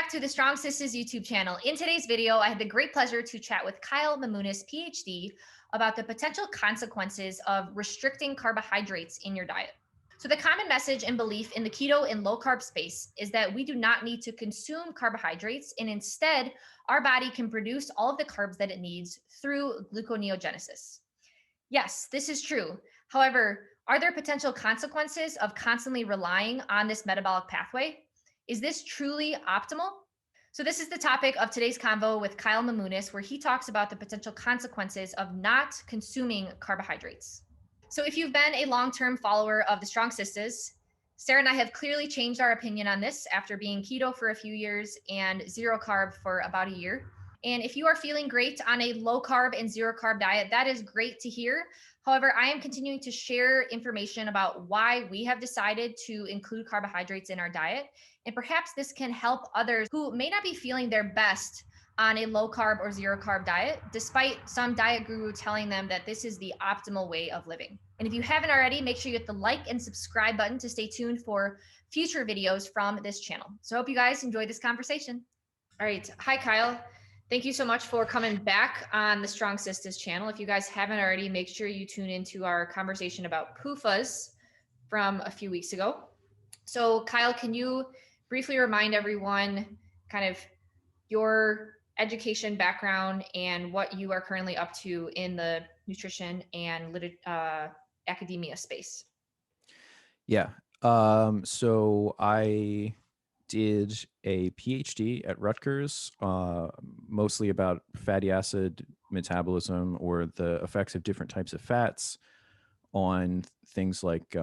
back to the Strong.Sistas YouTube channel. In today's video, I had the great pleasure to chat with Kyle Mamounis PhD about the potential consequences of restricting carbohydrates in your diet. So the common message and belief in the keto and low carb space is that we do not need to consume carbohydrates, and instead our body can produce all of the carbs that it needs through gluconeogenesis. Yes, this is true. However, are there potential consequences of constantly relying on this metabolic pathway? Is this truly optimal? So this is the topic of today's convo with Kyle Mamounis, where he talks about the potential consequences of not consuming carbohydrates. So if you've been a long-term follower of the Strong.Sistas, Sarah and I have clearly changed our opinion on this after being keto for a few years and zero carb for about a year. And if you are feeling great on a low carb and zero carb diet, that is great to hear. However, I am continuing to share information about why we have decided to include carbohydrates in our diet. And perhaps this can help others who may not be feeling their best on a low carb or zero carb diet, despite some diet guru telling them that this is the optimal way of living. And if you haven't already, make sure you hit the like and subscribe button to stay tuned for future videos from this channel. So I hope you guys enjoy this conversation. All right. Hi, Kyle. Thank you so much for coming back on the Strong.Sistas channel. If you guys haven't already, make sure you tune into our conversation about PUFAs from a few weeks ago. So Kyle, can you briefly remind everyone kind of your education background and what you are currently up to in the nutrition and academia space? Yeah. So I did a PhD at Rutgers, mostly about fatty acid metabolism, or the effects of different types of fats on things like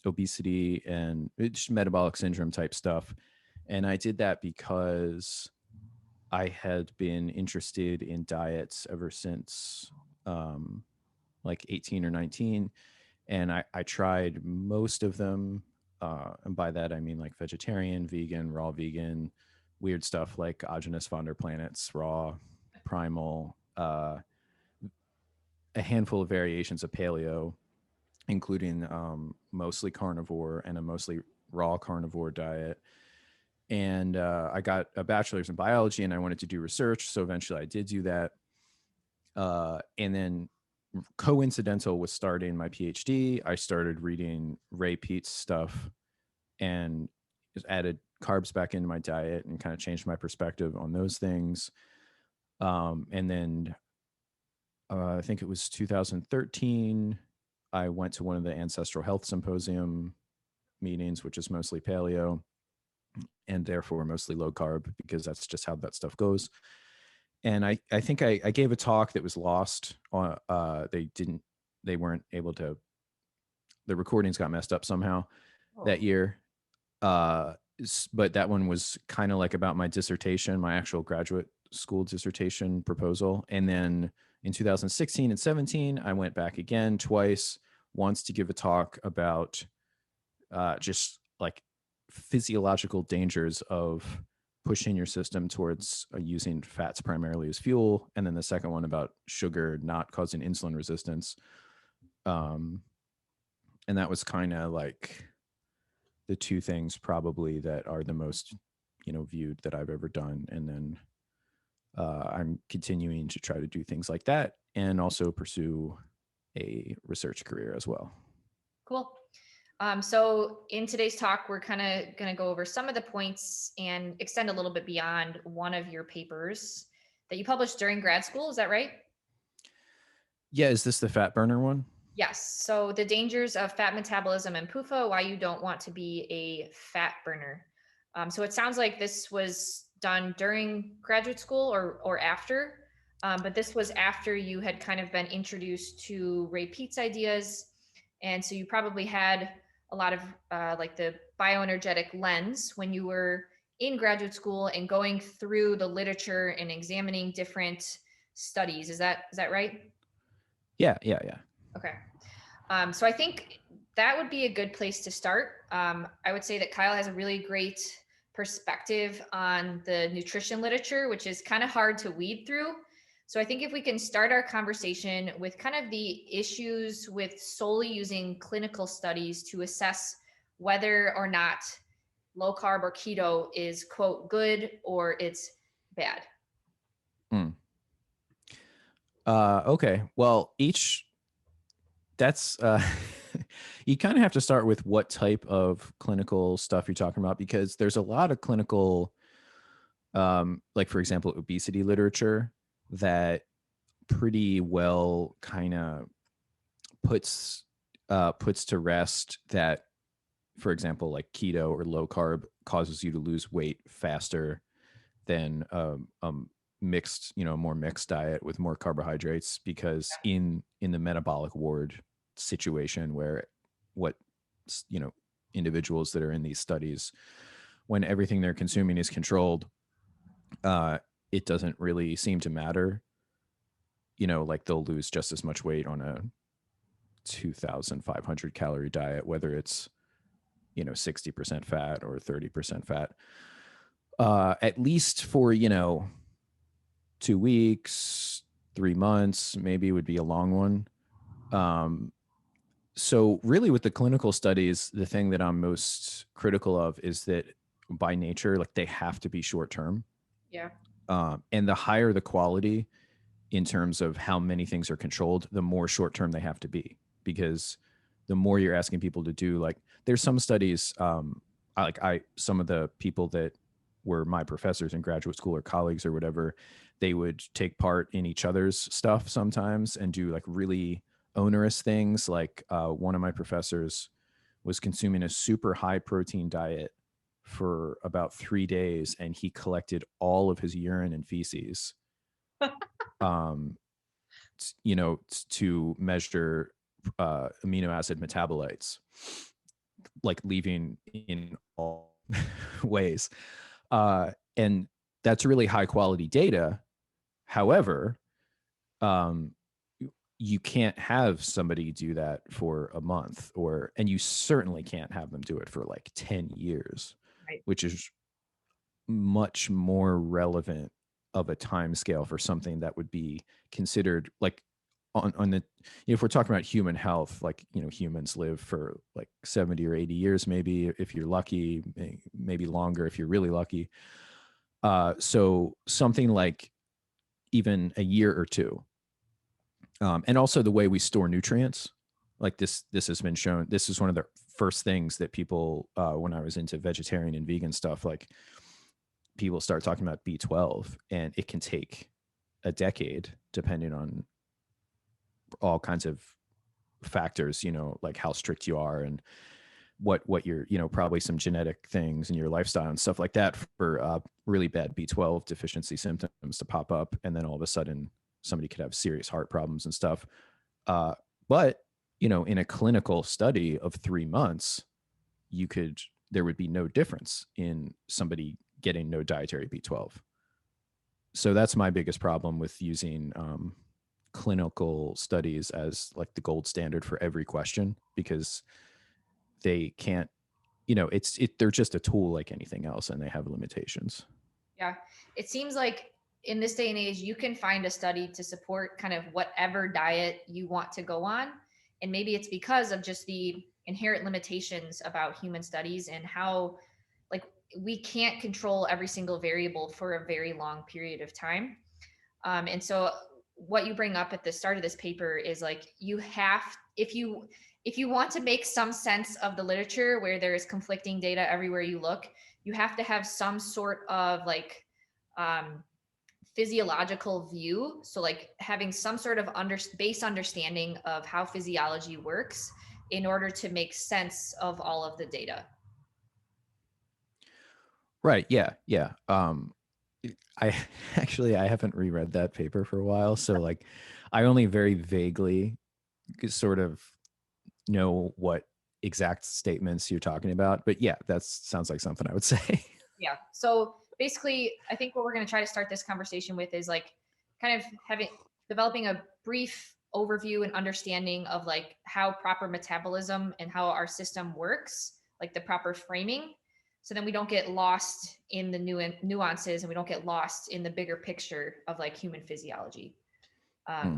obesity and metabolic syndrome type stuff. And I did that because I had been interested in diets ever since like 18 or 19. And I tried most of them. And by that, I mean like vegetarian, vegan, raw vegan, weird stuff like Agenus von der Planets, raw, primal, a handful of variations of paleo, including mostly carnivore and a mostly raw carnivore diet. And I got a bachelor's in biology and I wanted to do research. So eventually I did do that. And then coincidental with starting my PhD, I started reading Ray Peat's stuff and just added carbs back into my diet and kind of changed my perspective on those things. And then I think it was 2013, I went to one of the Ancestral Health Symposium meetings, which is mostly paleo and therefore mostly low carb, because that's just how that stuff goes. And I think I gave a talk that was lost on, they weren't able to, the recordings got messed up somehow that year. But that one was kind of like about my dissertation, my actual graduate school dissertation proposal. And then in 2016 and 17, I went back again twice, once to give a talk about just like physiological dangers of pushing your system towards using fats primarily as fuel. And then the second one about sugar not causing insulin resistance. And that was kind of like the two things probably that are the most, viewed that I've ever done. And then I'm continuing to try to do things like that and also pursue a research career as well. Cool. So in today's talk, we're kind of going to go over some of the points and extend a little bit beyond one of your papers that you published during grad school. Is that right? Yeah. Is this the fat burner one? Yes. So the dangers of fat metabolism and PUFA, why you don't want to be a fat burner. So it sounds like this was done during graduate school or after, but this was after you had kind of been introduced to Ray Peat's ideas. And so you probably had a lot of like the bioenergetic lens when you were in graduate school and going through the literature and examining different studies. Is that right? Yeah. Okay. So I think that would be a good place to start. I would say that Kyle has a really great perspective on the nutrition literature, which is kind of hard to weed through. So I think if we can start our conversation with kind of the issues with solely using clinical studies to assess whether or not low carb or keto is quote good or it's bad? Mm. Okay. Well, that's you kind of have to start with what type of clinical stuff you're talking about, because there's a lot of clinical, like for example, obesity literature that pretty well kind of puts puts to rest that, for example, like keto or low carb causes you to lose weight faster than mixed, more mixed diet with more carbohydrates, because in the metabolic ward situation where what you know individuals that are in these studies, when everything they're consuming is controlled, uh it doesn't really seem to matter. Like they'll lose just as much weight on a 2,500 calorie diet, whether it's 60% fat or 30% fat, at least for 2 weeks, 3 months, maybe would be a long one. So really with the clinical studies, the thing that I'm most critical of is that by nature, like they have to be short term. Yeah. And the higher the quality in terms of how many things are controlled, the more short term they have to be, because the more you're asking people to do, like there's some studies, some of the people that were my professors in graduate school or colleagues or whatever, they would take part in each other's stuff sometimes and do like really onerous things. Like one of my professors was consuming a super high protein diet for about 3 days, and he collected all of his urine and feces, um, to measure amino acid metabolites, like leaving in all ways. And that's really high quality data. However, um, you can't have somebody do that for a month, and you certainly can't have them do it for like 10 years, Right. which is much more relevant of a time scale for something that would be considered like on the, if we're talking about human health, like humans live for like 70 or 80 years, maybe if you're lucky, maybe longer if you're really lucky. So something like even a year or two. And also the way we store nutrients, like this has been shown. This is one of the first things that people, when I was into vegetarian and vegan stuff, like people start talking about B12, and it can take a decade depending on all kinds of factors, like how strict you are and what you're, probably some genetic things in your lifestyle and stuff like that, for really bad B12 deficiency symptoms to pop up. And then all of a sudden somebody could have serious heart problems and stuff. But, in a clinical study of 3 months, there would be no difference in somebody getting no dietary B12. So that's my biggest problem with using clinical studies as like the gold standard for every question, because they can't, they're just a tool like anything else, and they have limitations. Yeah. It seems like in this day and age, you can find a study to support kind of whatever diet you want to go on. And maybe it's because of just the inherent limitations about human studies and how, like, we can't control every single variable for a very long period of time. And so what you bring up at the start of this paper is like you have, if you want to make some sense of the literature where there is conflicting data everywhere you look, you have to have some sort of like um, physiological view. So like having some sort of base understanding of how physiology works in order to make sense of all of the data. Right. Yeah. Yeah. I I haven't reread that paper for a while. So like I only very vaguely sort of know what exact statements you're talking about. But yeah, that sounds like something I would say. Yeah. So basically, I think what we're going to try to start this conversation with is like kind of developing a brief overview and understanding of like how proper metabolism and how our system works, like the proper framing. So then we don't get lost in the nuances and we don't get lost in the bigger picture of like human physiology. Hmm.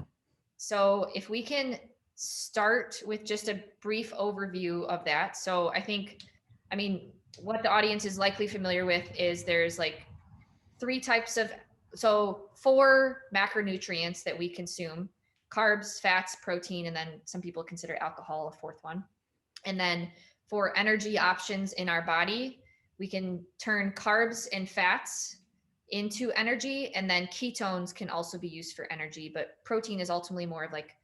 So if we can start with just a brief overview of that. So I think, I mean, what the audience is likely familiar with is there's like three types of, so four macronutrients that we consume: carbs, fats, protein, and then some people consider alcohol a fourth one. And then for energy options in our body, we can turn carbs and fats into energy, and then ketones can also be used for energy. But protein is ultimately more of like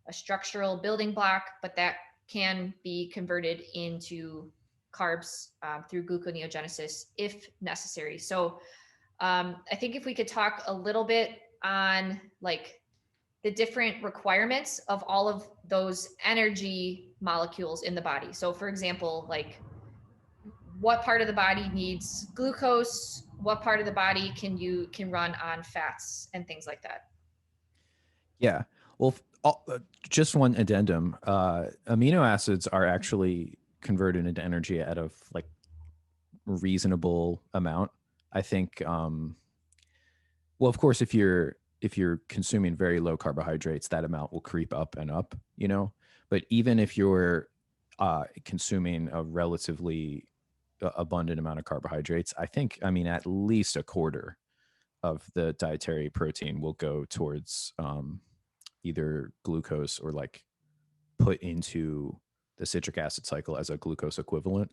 a structural building block, but that can be converted into carbs through gluconeogenesis if necessary. So I think if we could talk a little bit on like the different requirements of all of those energy molecules in the body. So for example, like what part of the body needs glucose, what part of the body can run on fats and things like that. Yeah. Well, just one addendum. Amino acids are actually converted into energy at a like reasonable amount. I think. Well, of course, if you're consuming very low carbohydrates, that amount will creep up and up. But even if you're consuming a relatively abundant amount of carbohydrates, I mean, at least a quarter of the dietary protein will go towards either glucose or like put into the citric acid cycle as a glucose equivalent,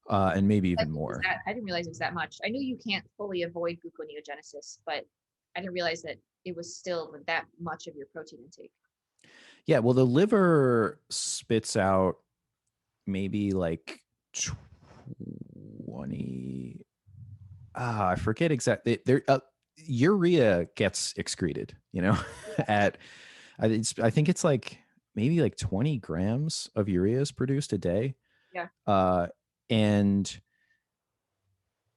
and maybe even more. I didn't realize it was that much. I knew you can't fully avoid gluconeogenesis, but I didn't realize that it was still that much of your protein intake. Yeah, well, the liver spits out maybe like 20. I forget exactly. There, urea gets excreted. At I think it's like maybe like 20 grams of urea is produced a day. Yeah. And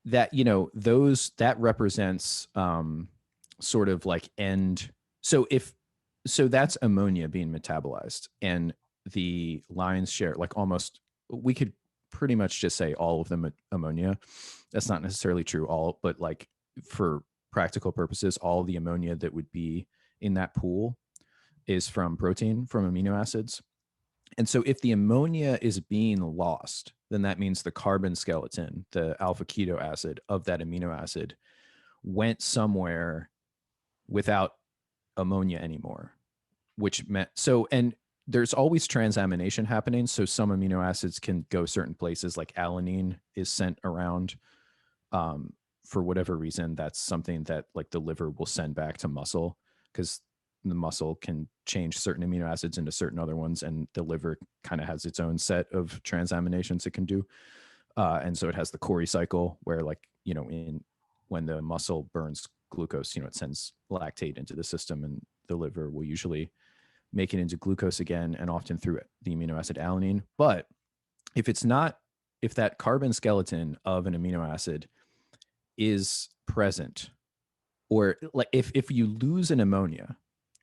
that that represents sort of like end. So that's ammonia being metabolized, and the lion's share, like almost, we could pretty much just say all of them ammonia. That's not necessarily true all, but like for practical purposes, all of the ammonia that would be in that pool is from protein, from amino acids. And so if the ammonia is being lost, then that means the carbon skeleton, the alpha keto acid of that amino acid, went somewhere without ammonia anymore, which meant so. And there's always transamination happening. So some amino acids can go certain places, like alanine is sent around. For whatever reason, that's something that like the liver will send back to muscle, because the muscle can change certain amino acids into certain other ones, and the liver kind of has its own set of transaminations it can do. And so it has the Cori cycle where, like, when the muscle burns glucose, it sends lactate into the system, and the liver will usually make it into glucose again, and often through the amino acid alanine. But if that carbon skeleton of an amino acid is present, or like if you lose an ammonia,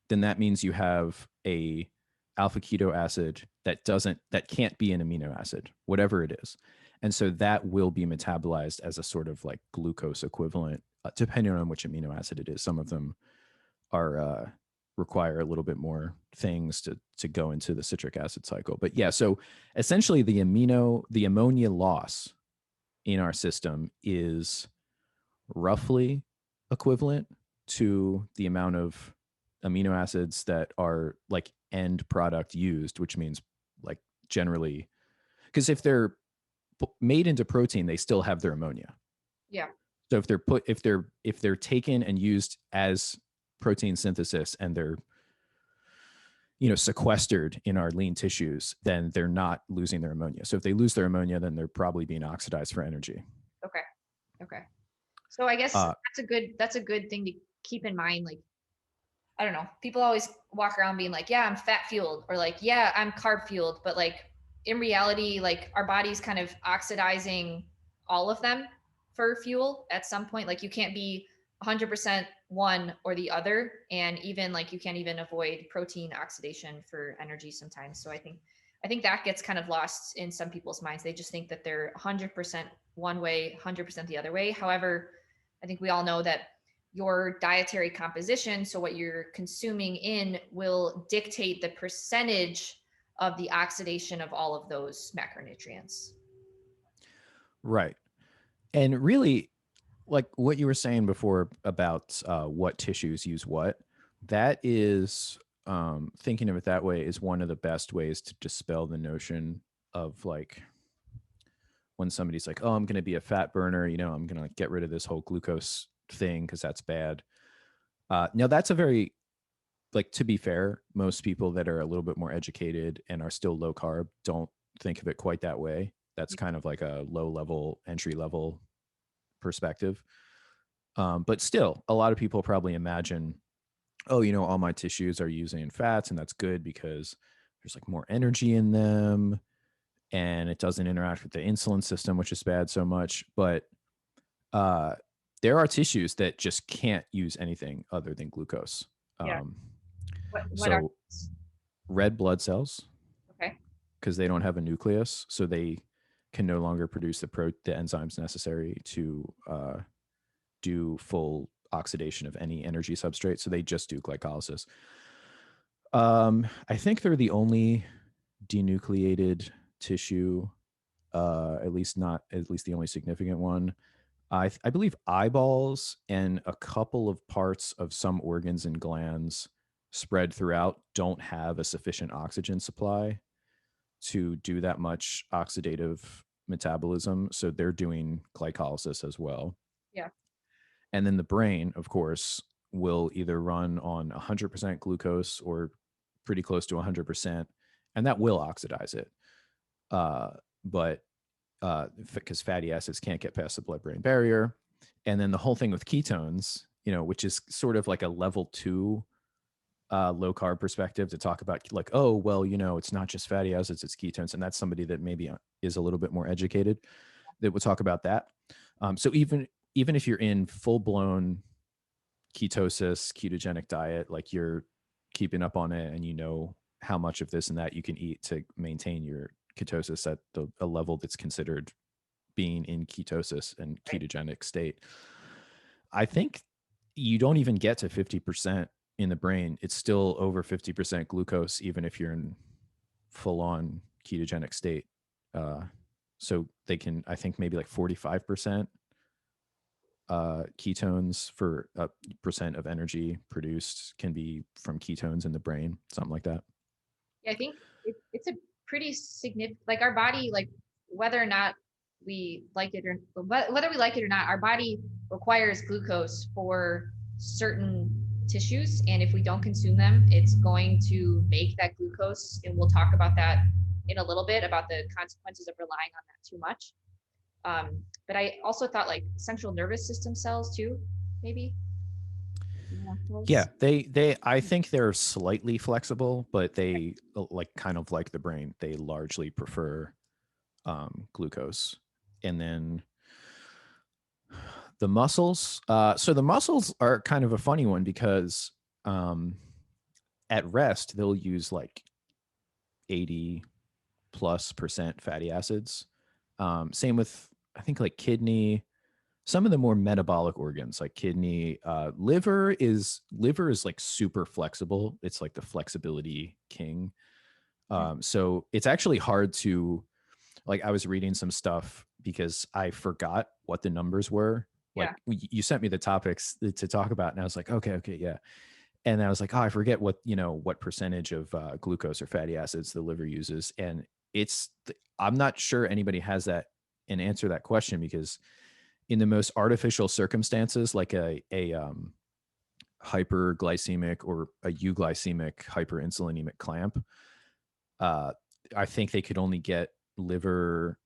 then that means you have a alpha keto acid that can't be an amino acid, whatever it is. And so that will be metabolized as a sort of like glucose equivalent, depending on which amino acid it is. Some of them are require a little bit more things to go into the citric acid cycle. But yeah, so essentially the ammonia loss in our system is roughly equivalent to the amount of amino acids that are like end product used, which means like generally, because if they're made into protein, they still have their ammonia. Yeah. So if they're taken and used as protein synthesis, and they're sequestered in our lean tissues, then they're not losing their ammonia. So if they lose their ammonia, then they're probably being oxidized for energy. Okay. Okay. So I guess Uh, that's a good thing to keep in mind. Like, I don't know, people always walk around being like, yeah, I'm fat fueled, or like, yeah, I'm carb fueled. But like in reality, like our body's kind of oxidizing all of them for fuel at some point. Like you can't be 100% one or the other. And even like you can't even avoid protein oxidation for energy sometimes. So I think that gets kind of lost in some people's minds. They just think that they're 100% one way, 100% the other way. However, I think we all know that your dietary composition, so what you're consuming in, will dictate the percentage of the oxidation of all of those macronutrients. Right. And really, like what you were saying before about what tissues use what, that is, thinking of it that way is one of the best ways to dispel the notion of like when somebody's like, oh, I'm going to be a fat burner, I'm going to like get rid of this whole glucose thing because that's bad. Now, that's a very, like, to be fair, most people that are a little bit more educated and are still low carb don't think of it quite that way. That's kind of like a low level, entry level perspective. But still, a lot of people probably imagine, oh, all my tissues are using fats, and that's good because there's like more energy in them and it doesn't interact with the insulin system, which is bad so much. But uh, there are tissues that just can't use anything other than glucose. Yeah. Um, What are so red blood cells, okay? because they don't have a nucleus, so they can no longer produce the enzymes necessary to do full oxidation of any energy substrate. So they just do glycolysis. I think they're the only denucleated tissue, at least the only significant one. I believe eyeballs and a couple of parts of some organs and glands spread throughout don't have a sufficient oxygen supply to do that much oxidative metabolism. So they're doing glycolysis as well. Yeah. And then the brain, of course, will either run on 100% glucose or pretty close to 100%, and that will oxidize it. But because fatty acids can't get past the blood-brain barrier. And then the whole thing with ketones, which is sort of like a level 2 low carb perspective to talk about, like, oh, well, it's not just fatty acids, it's ketones. And that's somebody that maybe is a little bit more educated that would talk about that. So even if you're in full-blown ketosis, ketogenic diet, like you're keeping up on it and how much of this and that you can eat to maintain your ketosis at a level that's considered being in ketosis and Right. ketogenic state. I think you don't even get to 50% in the brain. It's still over 50% glucose, even if you're in full on ketogenic state. So they can, I think, maybe like 45% ketones for a percent of energy produced can be from ketones in the brain, something like that. Yeah, I think it's a pretty significant, like our body, like whether or not we like it or whether we like it or not, our body requires glucose for certain tissues. And if we don't consume them, it's going to make that glucose. And we'll talk about that in a little bit about the consequences of relying on that too much. But I also thought like central nervous system cells too, maybe. Yeah, they I think they're slightly flexible, but they like kind of like the brain. They largely prefer glucose. And then the muscles. So the muscles are kind of a funny one because at rest they'll use like 80+% fatty acids. Same with, I think, like kidney. Some of the more metabolic organs like kidney, liver is like super flexible. It's like the flexibility king. So it's actually hard to, like, I was reading some stuff because I forgot what the numbers were. Like Yeah. you sent me the topics to talk about, and I was like, okay, yeah. And I was like, oh, I forget what percentage of glucose or fatty acids the liver uses, and I'm not sure anybody has that and answer that question, because in the most artificial circumstances, like a hyperglycemic or a euglycemic hyperinsulinemic clamp, I think they could only get liver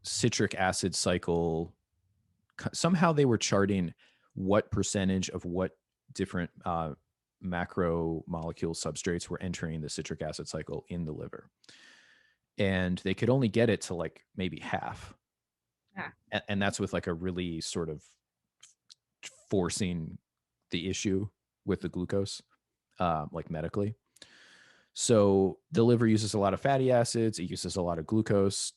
citric acid cycle. Somehow they were charting what percentage of what different macro molecule substrates were entering the citric acid cycle in the liver. And they could only get it to like maybe half. Yeah. And that's with like a really sort of forcing the issue with the glucose, like medically. So the liver uses a lot of fatty acids. It uses a lot of glucose.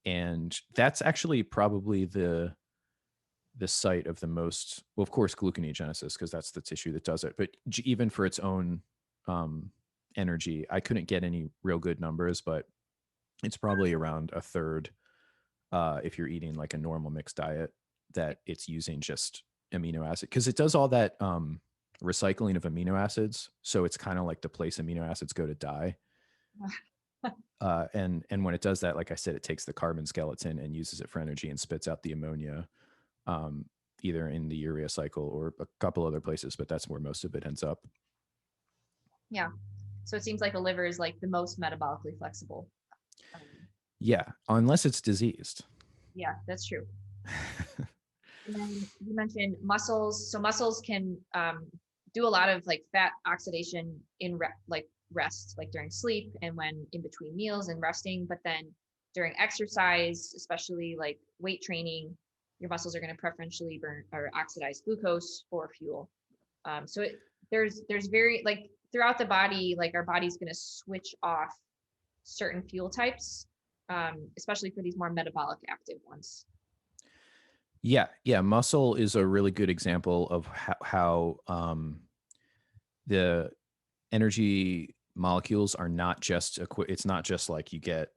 And that's actually probably the site of the most, well, of course, gluconeogenesis, because that's the tissue that does it. But even for its own energy, I couldn't get any real good numbers, but It's probably around a third if you're eating like a normal mixed diet, that it's using just amino acid, because it does all that recycling of amino acids. So it's kind of like the place amino acids go to die. And when it does that, like I said, it takes the carbon skeleton and uses it for energy and spits out the ammonia, um, either in the urea cycle or a couple other places, but that's where most of it ends up. Yeah. So it seems like the liver is like the most metabolically flexible. Um, Yeah, unless it's diseased. yeah, that's true. And then you mentioned muscles. So muscles can do a lot of like fat oxidation in like rest, like during sleep and when in between meals and resting. But then during exercise, especially like weight training, your muscles are going to preferentially burn or oxidize glucose for fuel. So there's very like throughout the body, like our body's going to switch off certain fuel types, especially for these more metabolic active ones. Yeah, muscle is a really good example of how the energy molecules are not just it's not just like you get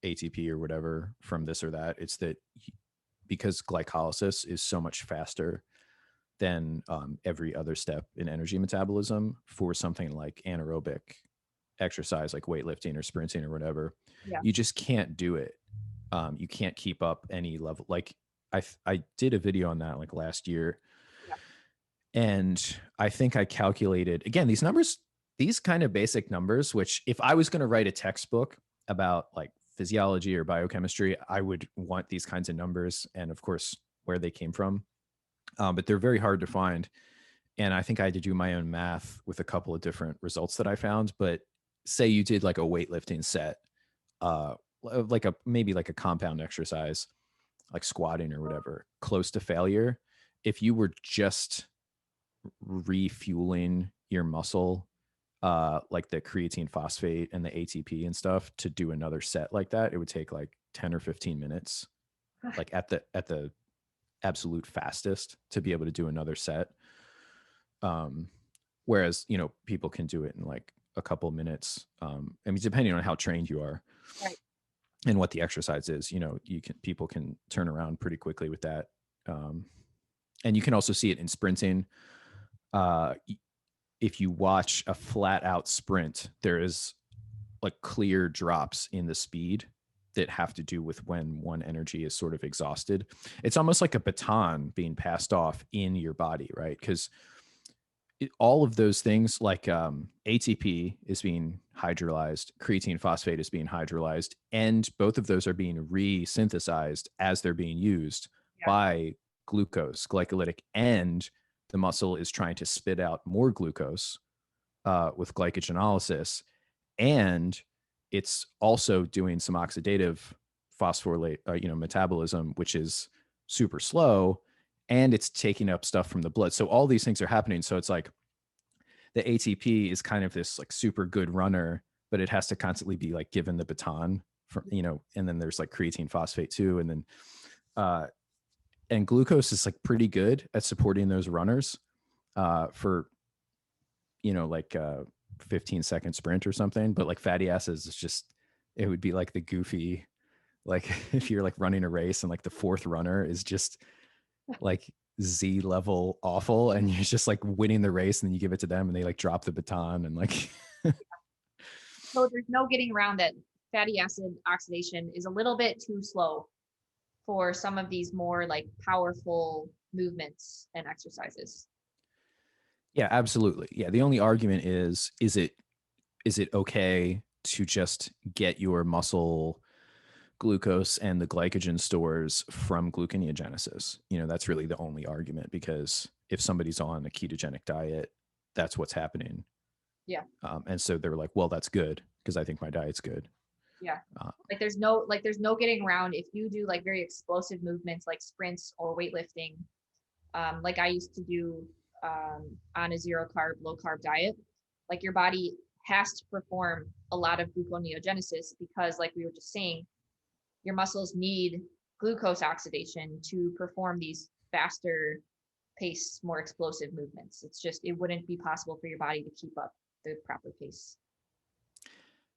ATP or whatever from this or that. It's that because glycolysis is so much faster than every other step in energy metabolism for something like anaerobic exercise, like weightlifting or sprinting or whatever, Yeah. you just can't do it. You can't keep up any level. Like I did a video on that like last year, Yeah. and I think I calculated again these numbers, these kind of basic numbers, which if I was going to write a textbook about like physiology or biochemistry, I would want these kinds of numbers and of course where they came from. But they're very hard to find. And I think I had to do my own math with a couple of different results that I found. But say you did like a weightlifting set, like a maybe like a compound exercise, like squatting or whatever, close to failure. If you were just refueling your muscle, like the creatine phosphate and the ATP and stuff to do another set like that, it would take like 10 or 15 minutes, like at the absolute fastest to be able to do another set. Um, whereas, people can do it in like a couple minutes. I mean, depending on how trained you are Right. and what the exercise is, people can turn around pretty quickly with that. And you can also see it in sprinting. Uh, if you watch a flat out sprint, there is like clear drops in the speed that have to do with when one energy is sort of exhausted. It's almost like a baton being passed off in your body, right? Because all of those things like ATP is being hydrolyzed, creatine phosphate is being hydrolyzed, and both of those are being resynthesized as they're being used Yeah. by glucose, glycolytic, and the muscle is trying to spit out more glucose with glycogenolysis, and it's also doing some oxidative phosphorylate, metabolism, which is super slow, and it's taking up stuff from the blood. So all these things are happening. So it's like the ATP is kind of this like super good runner, but it has to constantly be like given the baton from, and then there's like creatine phosphate too. And then, and glucose is like pretty good at supporting those runners for, like 15-second sprint or something. But like fatty acids is just, it would be like the goofy, like if you're like running a race and like the fourth runner is just like Z level awful and you're just like winning the race and then you give it to them and they like drop the baton and like So there's no getting around that fatty acid oxidation is a little bit too slow for some of these more like powerful movements and exercises. yeah, absolutely. Yeah, the only argument is it okay to just get your muscle glucose and the glycogen stores from gluconeogenesis? That's really the only argument, because if somebody's on a ketogenic diet, that's what's happening. Yeah. And so they're like, well, that's good because I think my diet's good. Yeah. Uh, Like there's no getting around if you do like very explosive movements like sprints or weightlifting, like I used to do on a zero carb, low carb diet. Like your body has to perform a lot of gluconeogenesis because, like we were just saying, your muscles need glucose oxidation to perform these faster pace, more explosive movements. It's just, it wouldn't be possible for your body to keep up the proper pace.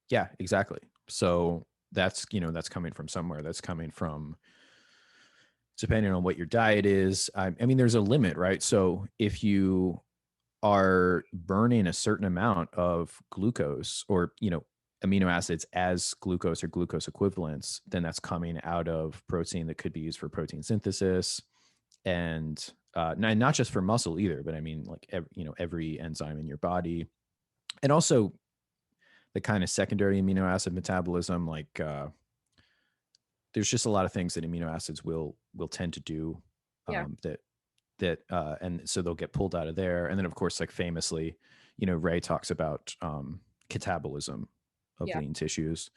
yeah, exactly. So that's, that's coming from somewhere. That's coming from, depending on what your diet is. I mean, there's a limit, right? So if you are burning a certain amount of glucose or, amino acids as glucose or glucose equivalents, then that's coming out of protein that could be used for protein synthesis. And not just for muscle either, but I mean, like, every enzyme in your body. And also the kind of secondary amino acid metabolism, like there's just a lot of things that amino acids will tend to do, Yeah. and so they'll get pulled out of there. And then of course, like famously, Ray talks about catabolism of Yeah. lean tissues,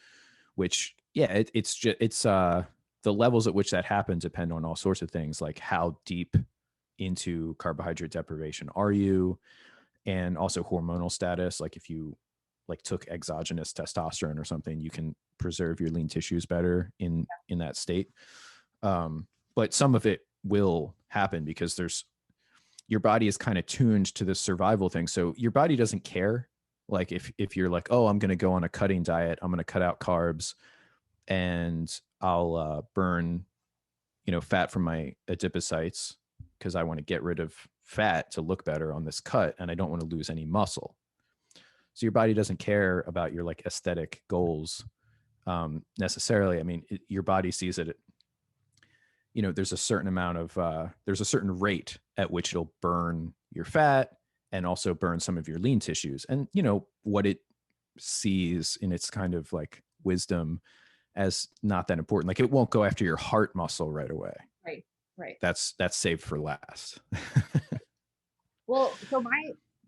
which, yeah, it's the levels at which that happens depend on all sorts of things, like how deep into carbohydrate deprivation are you, and also hormonal status. Like if you like took exogenous testosterone or something, you can preserve your lean tissues better in that state. But some of it will happen because your body is kind of tuned to the survival thing. So your body doesn't care. Like if you're like, oh, I'm going to go on a cutting diet, I'm going to cut out carbs and I'll burn, fat from my adipocytes because I want to get rid of fat to look better on this cut and I don't want to lose any muscle. So your body doesn't care about your like aesthetic goals necessarily. I mean, your body sees it, there's a certain amount of, there's a certain rate at which it'll burn your fat and also burn some of your lean tissues. And, what it sees in its kind of like wisdom as not that important. Like it won't go after your heart muscle right away. Right. Right. That's saved for last. Well,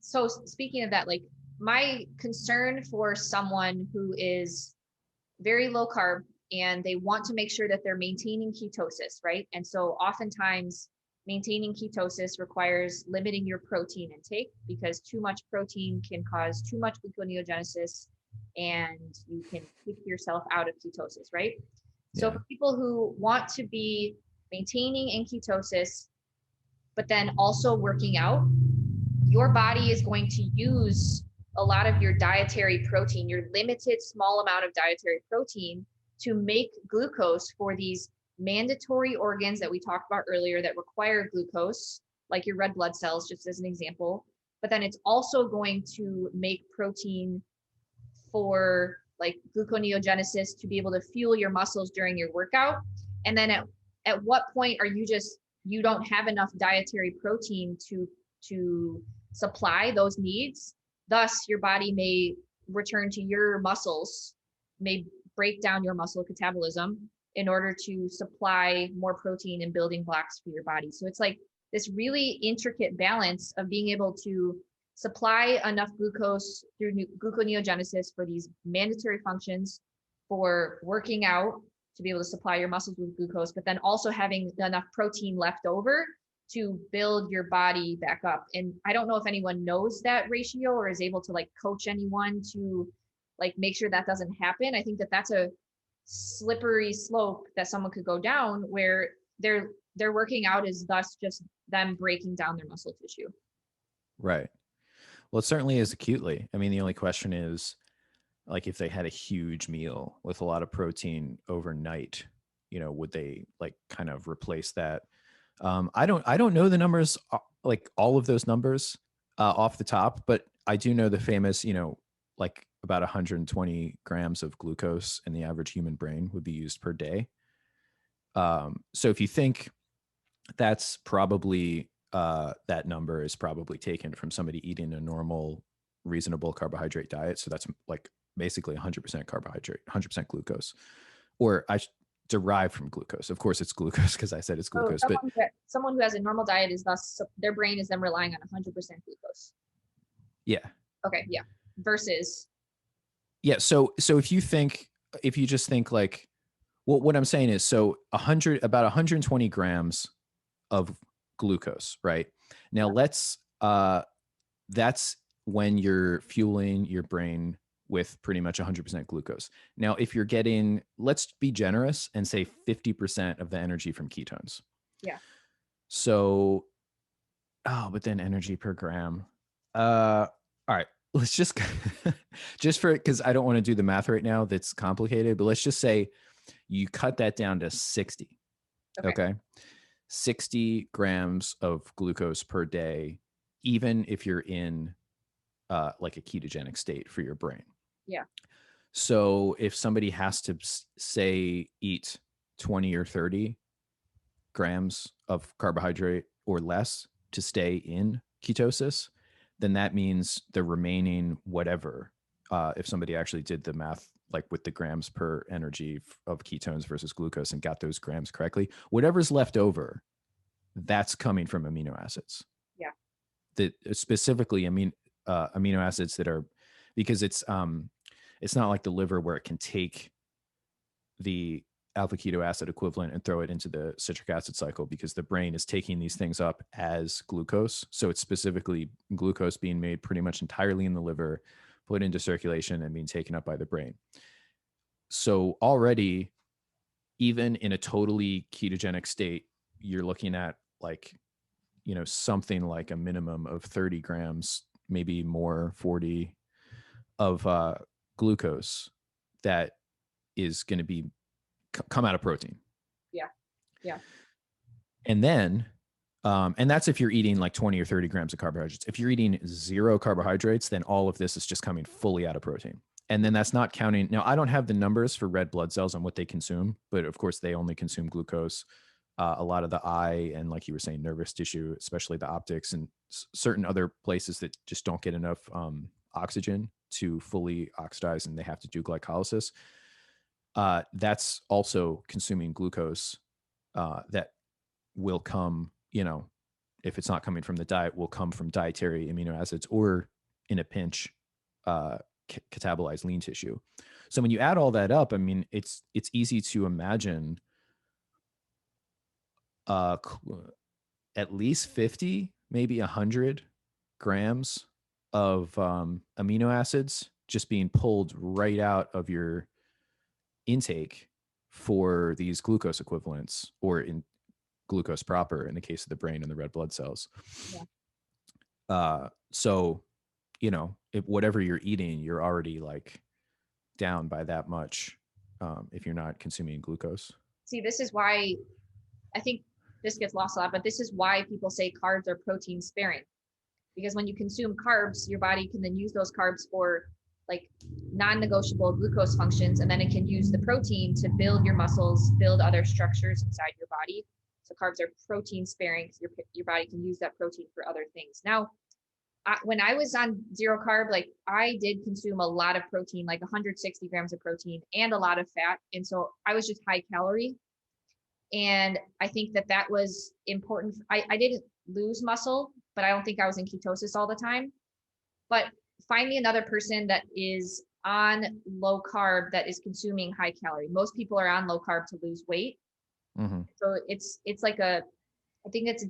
so speaking of that, like my concern for someone who is very low carb and they want to make sure that they're maintaining ketosis, right? And so oftentimes maintaining ketosis requires limiting your protein intake because too much protein can cause too much gluconeogenesis and you can kick yourself out of ketosis, right? So Yeah. for people who want to be maintaining in ketosis, but then also working out, your body is going to use a lot of your dietary protein, your limited small amount of dietary protein, to make glucose for these mandatory organs that we talked about earlier that require glucose, like your red blood cells, just as an example. But then it's also going to make protein for like gluconeogenesis to be able to fuel your muscles during your workout. And then at what point are you don't have enough dietary protein to supply those needs. Thus, your body may return to your muscles, may break down your muscle catabolism in order to supply more protein and building blocks for your body. So it's like this really intricate balance of being able to supply enough glucose through gluconeogenesis for these mandatory functions, for working out to be able to supply your muscles with glucose, but then also having enough protein left over to build your body back up. And I don't know if anyone knows that ratio or is able to like coach anyone to like make sure that doesn't happen. I think that that's a slippery slope that someone could go down where their working out is thus just them breaking down their muscle tissue. Right. Well, it certainly is acutely. I mean, the only question is like if they had a huge meal with a lot of protein overnight, would they like kind of replace that? I don't know the numbers, like all of those numbers off the top, but I do know the famous, like about 120 grams of glucose in the average human brain would be used per day. So if you think that's probably that number is probably taken from somebody eating a normal, reasonable carbohydrate diet. So that's like basically 100% carbohydrate, 100% glucose, or derived from glucose. Of course, it's glucose because I said it's glucose. So someone who has a normal diet is thus their brain is then relying on 100% glucose. Yeah. Okay. Yeah. Versus. Yeah. So if you just think like, well, what I'm saying is, so about 120 grams of glucose, right? Now that's when you're fueling your brain with pretty much 100% glucose. Now, if you're getting, let's be generous and say 50% of the energy from ketones. Yeah. So, but then energy per gram. All right. let's just just for, because I don't want to do the math right now, that's complicated, but let's just say you cut that down to 60. Okay. Okay. 60 grams of glucose per day, even if you're in like a ketogenic state for your brain. Yeah. So if somebody has to say eat 20 or 30 grams of carbohydrate or less to stay in ketosis, then that means the remaining whatever, if somebody actually did the math, like with the grams per energy of ketones versus glucose and got those grams correctly, whatever's left over, that's coming from amino acids. Yeah. That specifically, amino acids that are, because it's not like the liver where it can take the alpha keto acid equivalent and throw it into the citric acid cycle, because the brain is taking these things up as glucose. So it's specifically glucose being made pretty much entirely in the liver, put into circulation and being taken up by the brain. So already, even in a totally ketogenic state, you're looking at like, something like a minimum of 30 grams, maybe more, 40 of glucose that is going to be come out of protein. Yeah. Yeah. And then, and that's if you're eating like 20 or 30 grams of carbohydrates. If you're eating 0 carbohydrates, then all of this is just coming fully out of protein. And then that's not counting. Now, I don't have the numbers for red blood cells on what they consume, but of course they only consume glucose. A lot of the eye and, like you were saying, nervous tissue, especially the optics and certain other places that just don't get enough oxygen to fully oxidize, and they have to do glycolysis. That's also consuming glucose that will come, if it's not coming from the diet, will come from dietary amino acids, or in a pinch, catabolized lean tissue. So when you add all that up, it's easy to imagine at least 50, maybe 100 grams of amino acids just being pulled right out of your intake for these glucose equivalents, or in glucose proper in the case of the brain and the red blood cells. Yeah. So, if whatever you're eating, you're already like down by that much, if you're not consuming glucose. See, this is why I think this gets lost a lot, but this is why people say carbs are protein sparing. Because when you consume carbs, your body can then use those carbs for like non-negotiable glucose functions, and then it can use the protein to build your muscles, build other structures inside your body. So carbs are protein sparing because your body can use that protein for other things. Now, when I was on zero carb, like I did consume a lot of protein, like 160 grams of protein and a lot of fat. And so I was just high calorie. And I think that was important. I didn't lose muscle, but I don't think I was in ketosis all the time. But find me another person that is on low carb that is consuming high calorie. Most people are on low carb to lose weight. Mm-hmm. So it's like I think it's a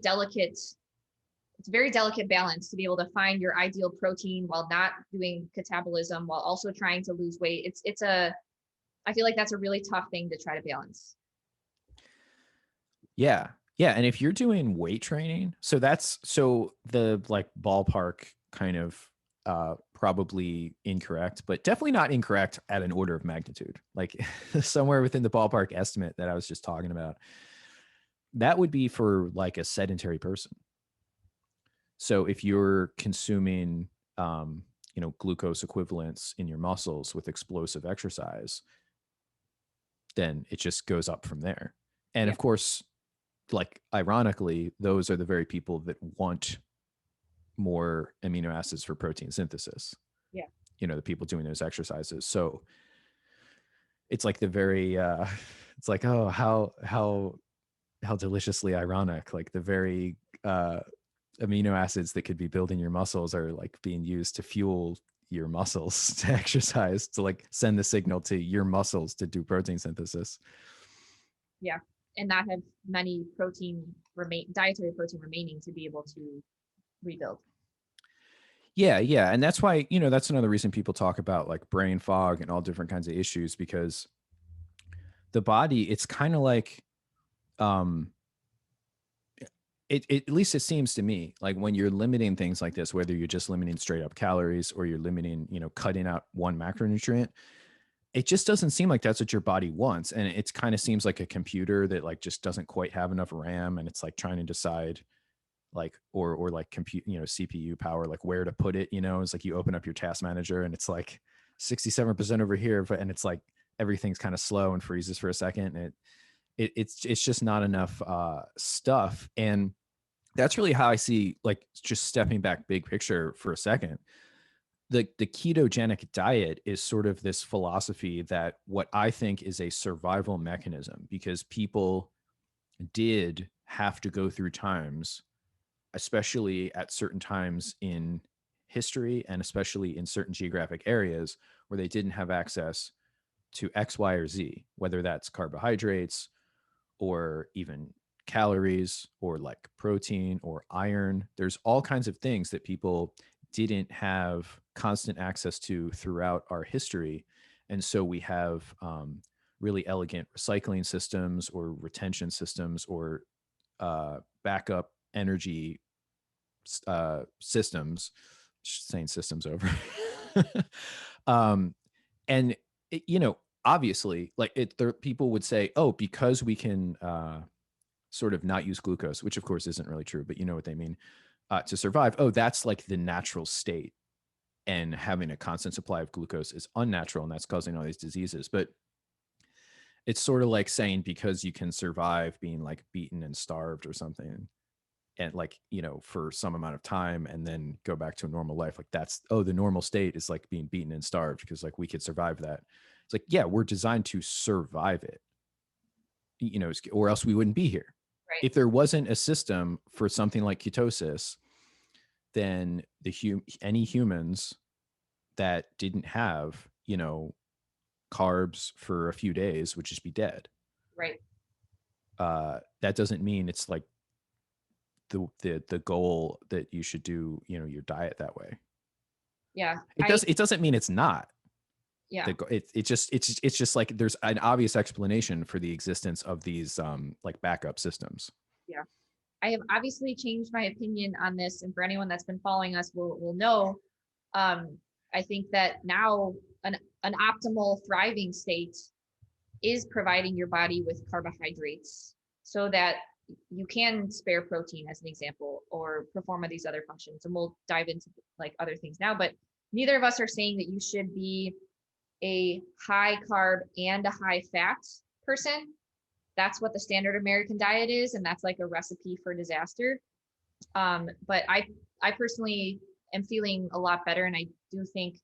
very delicate balance to be able to find your ideal protein while not doing catabolism, while also trying to lose weight. I feel like that's a really tough thing to try to balance. Yeah. Yeah. And if you're doing weight training, so the like ballpark kind of probably incorrect, but definitely not incorrect at an order of magnitude, like somewhere within the ballpark estimate that I was just talking about. That would be for like a sedentary person. So if you're consuming, glucose equivalents in your muscles with explosive exercise, then it just goes up from there. And Yeah. of course, like ironically, those are the very people that want more amino acids for protein synthesis. Yeah. The people doing those exercises. So it's like the very it's like, oh, how deliciously ironic. Like the very amino acids that could be building your muscles are like being used to fuel your muscles to exercise, to like send the signal to your muscles to do protein synthesis. Yeah. And not have many dietary protein remaining to be able to rebuild. Yeah. And that's why, that's another reason people talk about like brain fog and all different kinds of issues, because the body, it's kind of like, at least it seems to me like when you're limiting things like this, whether you're just limiting straight up calories or you're limiting, cutting out one macronutrient, it just doesn't seem like that's what your body wants. And it kind of seems like a computer that like just doesn't quite have enough RAM. And it's like trying to decide like, or like compute, CPU power, like where to put it, it's like you open up your task manager and it's like 67% over here, and it's like everything's kind of slow and freezes for a second. And it's just not enough stuff. And that's really how I see, like, just stepping back big picture for a second. The ketogenic diet is sort of this philosophy that what I think is a survival mechanism, because people did have to go through times, especially at certain times in history and especially in certain geographic areas where they didn't have access to X, Y, or Z, whether that's carbohydrates or even calories or like protein or iron. There's all kinds of things that people didn't have constant access to throughout our history. And so we have really elegant recycling systems or retention systems or backup energy systems, saying systems over. um, and, obviously, like people would say, oh, because we can sort of not use glucose, which of course isn't really true, but you know what they mean, to survive. Oh, that's like the natural state. And having a constant supply of glucose is unnatural, and that's causing all these diseases. But it's sort of like saying because you can survive being like beaten and starved or something, and like, for some amount of time and then go back to a normal life, like that's, oh, the normal state is like being beaten and starved because like we could survive that. It's like, yeah, we're designed to survive it, or else we wouldn't be here. Right. If there wasn't a system for something like ketosis, then any humans that didn't have, carbs for a few days would just be dead. Right. That doesn't mean it's like the goal that you should do, your diet that way. Yeah. It doesn't mean it's not. Yeah. It's just like there's an obvious explanation for the existence of these like backup systems. Yeah. I have obviously changed my opinion on this, and for anyone that's been following us will know. I think that now an optimal thriving state is providing your body with carbohydrates so that you can spare protein, as an example, or perform these other functions. And we'll dive into like other things now, but neither of us are saying that you should be a high carb and a high fat person. That's what the standard American diet is, and that's like a recipe for disaster. But I personally am feeling a lot better, and I do think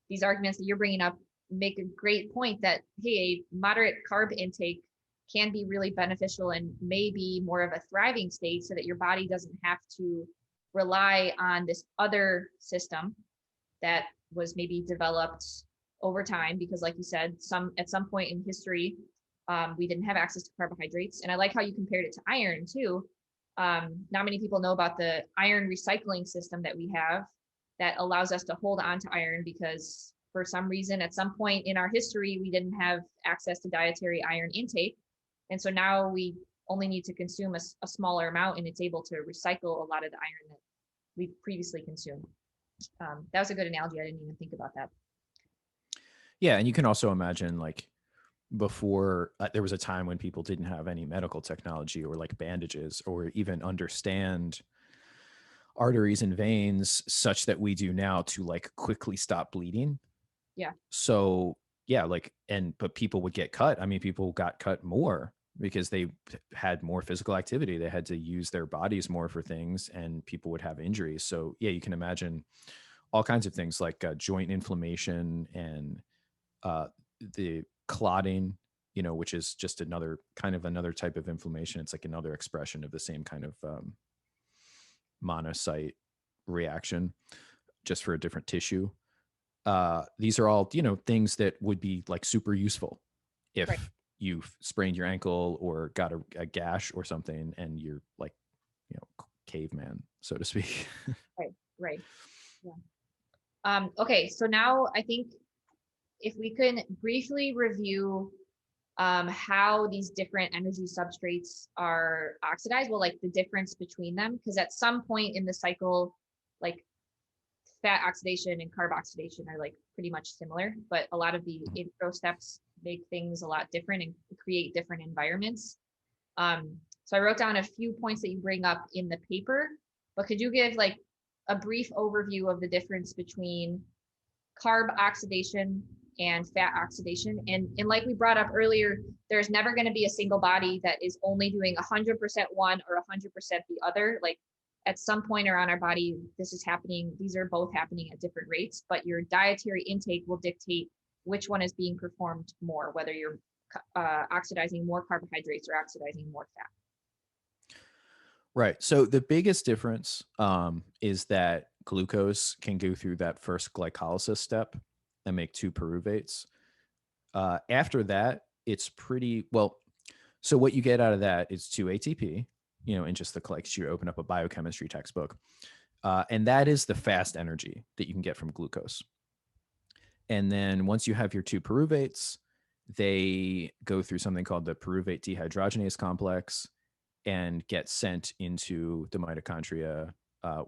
these arguments that you're bringing up make a great point that, hey, a moderate carb intake can be really beneficial and may be more of a thriving state so that your body doesn't have to rely on this other system that was maybe developed over time, because like you said, at some point in history, we didn't have access to carbohydrates. And I like how you compared it to iron too. Not many people know about the iron recycling system that we have that allows us to hold on to iron, because for some reason, at some point in our history, we didn't have access to dietary iron intake. And so now we only need to consume a smaller amount, and it's able to recycle a lot of the iron that we previously consumed. That was a good analogy. I didn't even think about that. Yeah. And you can also imagine like before there was a time when people didn't have any medical technology or like bandages or even understand arteries and veins such that we do now to like quickly stop bleeding. Yeah. So yeah, like, but people would get cut. I mean, people got cut more because they had more physical activity. They had to use their bodies more for things, and people would have injuries. So yeah, you can imagine all kinds of things like joint inflammation and the clotting, which is just another type of inflammation. It's like another expression of the same kind of monocyte reaction, just for a different tissue. These are all, things that would be like super useful if Right. you sprained your ankle or got a gash or something and you're like, caveman, so to speak. Right. Right. Yeah. Okay. So now I think if we can briefly review how these different energy substrates are oxidized. Well, like the difference between them, because at some point in the cycle, like fat oxidation and carb oxidation are like pretty much similar, but a lot of the intro steps make things a lot different and create different environments. So I wrote down a few points that you bring up in the paper, but could you give like a brief overview of the difference between carb oxidation and fat oxidation? And like we brought up earlier, there's never going to be a single body that is only doing 100% one or 100% the other. Like at some point around our body, this is happening. These are both happening at different rates, but your dietary intake will dictate which one is being performed more, whether you're oxidizing more carbohydrates or oxidizing more fat. Right. So the biggest difference is that glucose can go through that first glycolysis step and make two pyruvates. After that, it's pretty well. So what you get out of that is 2 ATP, in just the like you open up a biochemistry textbook. And that is the fast energy that you can get from glucose. And then once you have your two pyruvates, they go through something called the pyruvate dehydrogenase complex and get sent into the mitochondria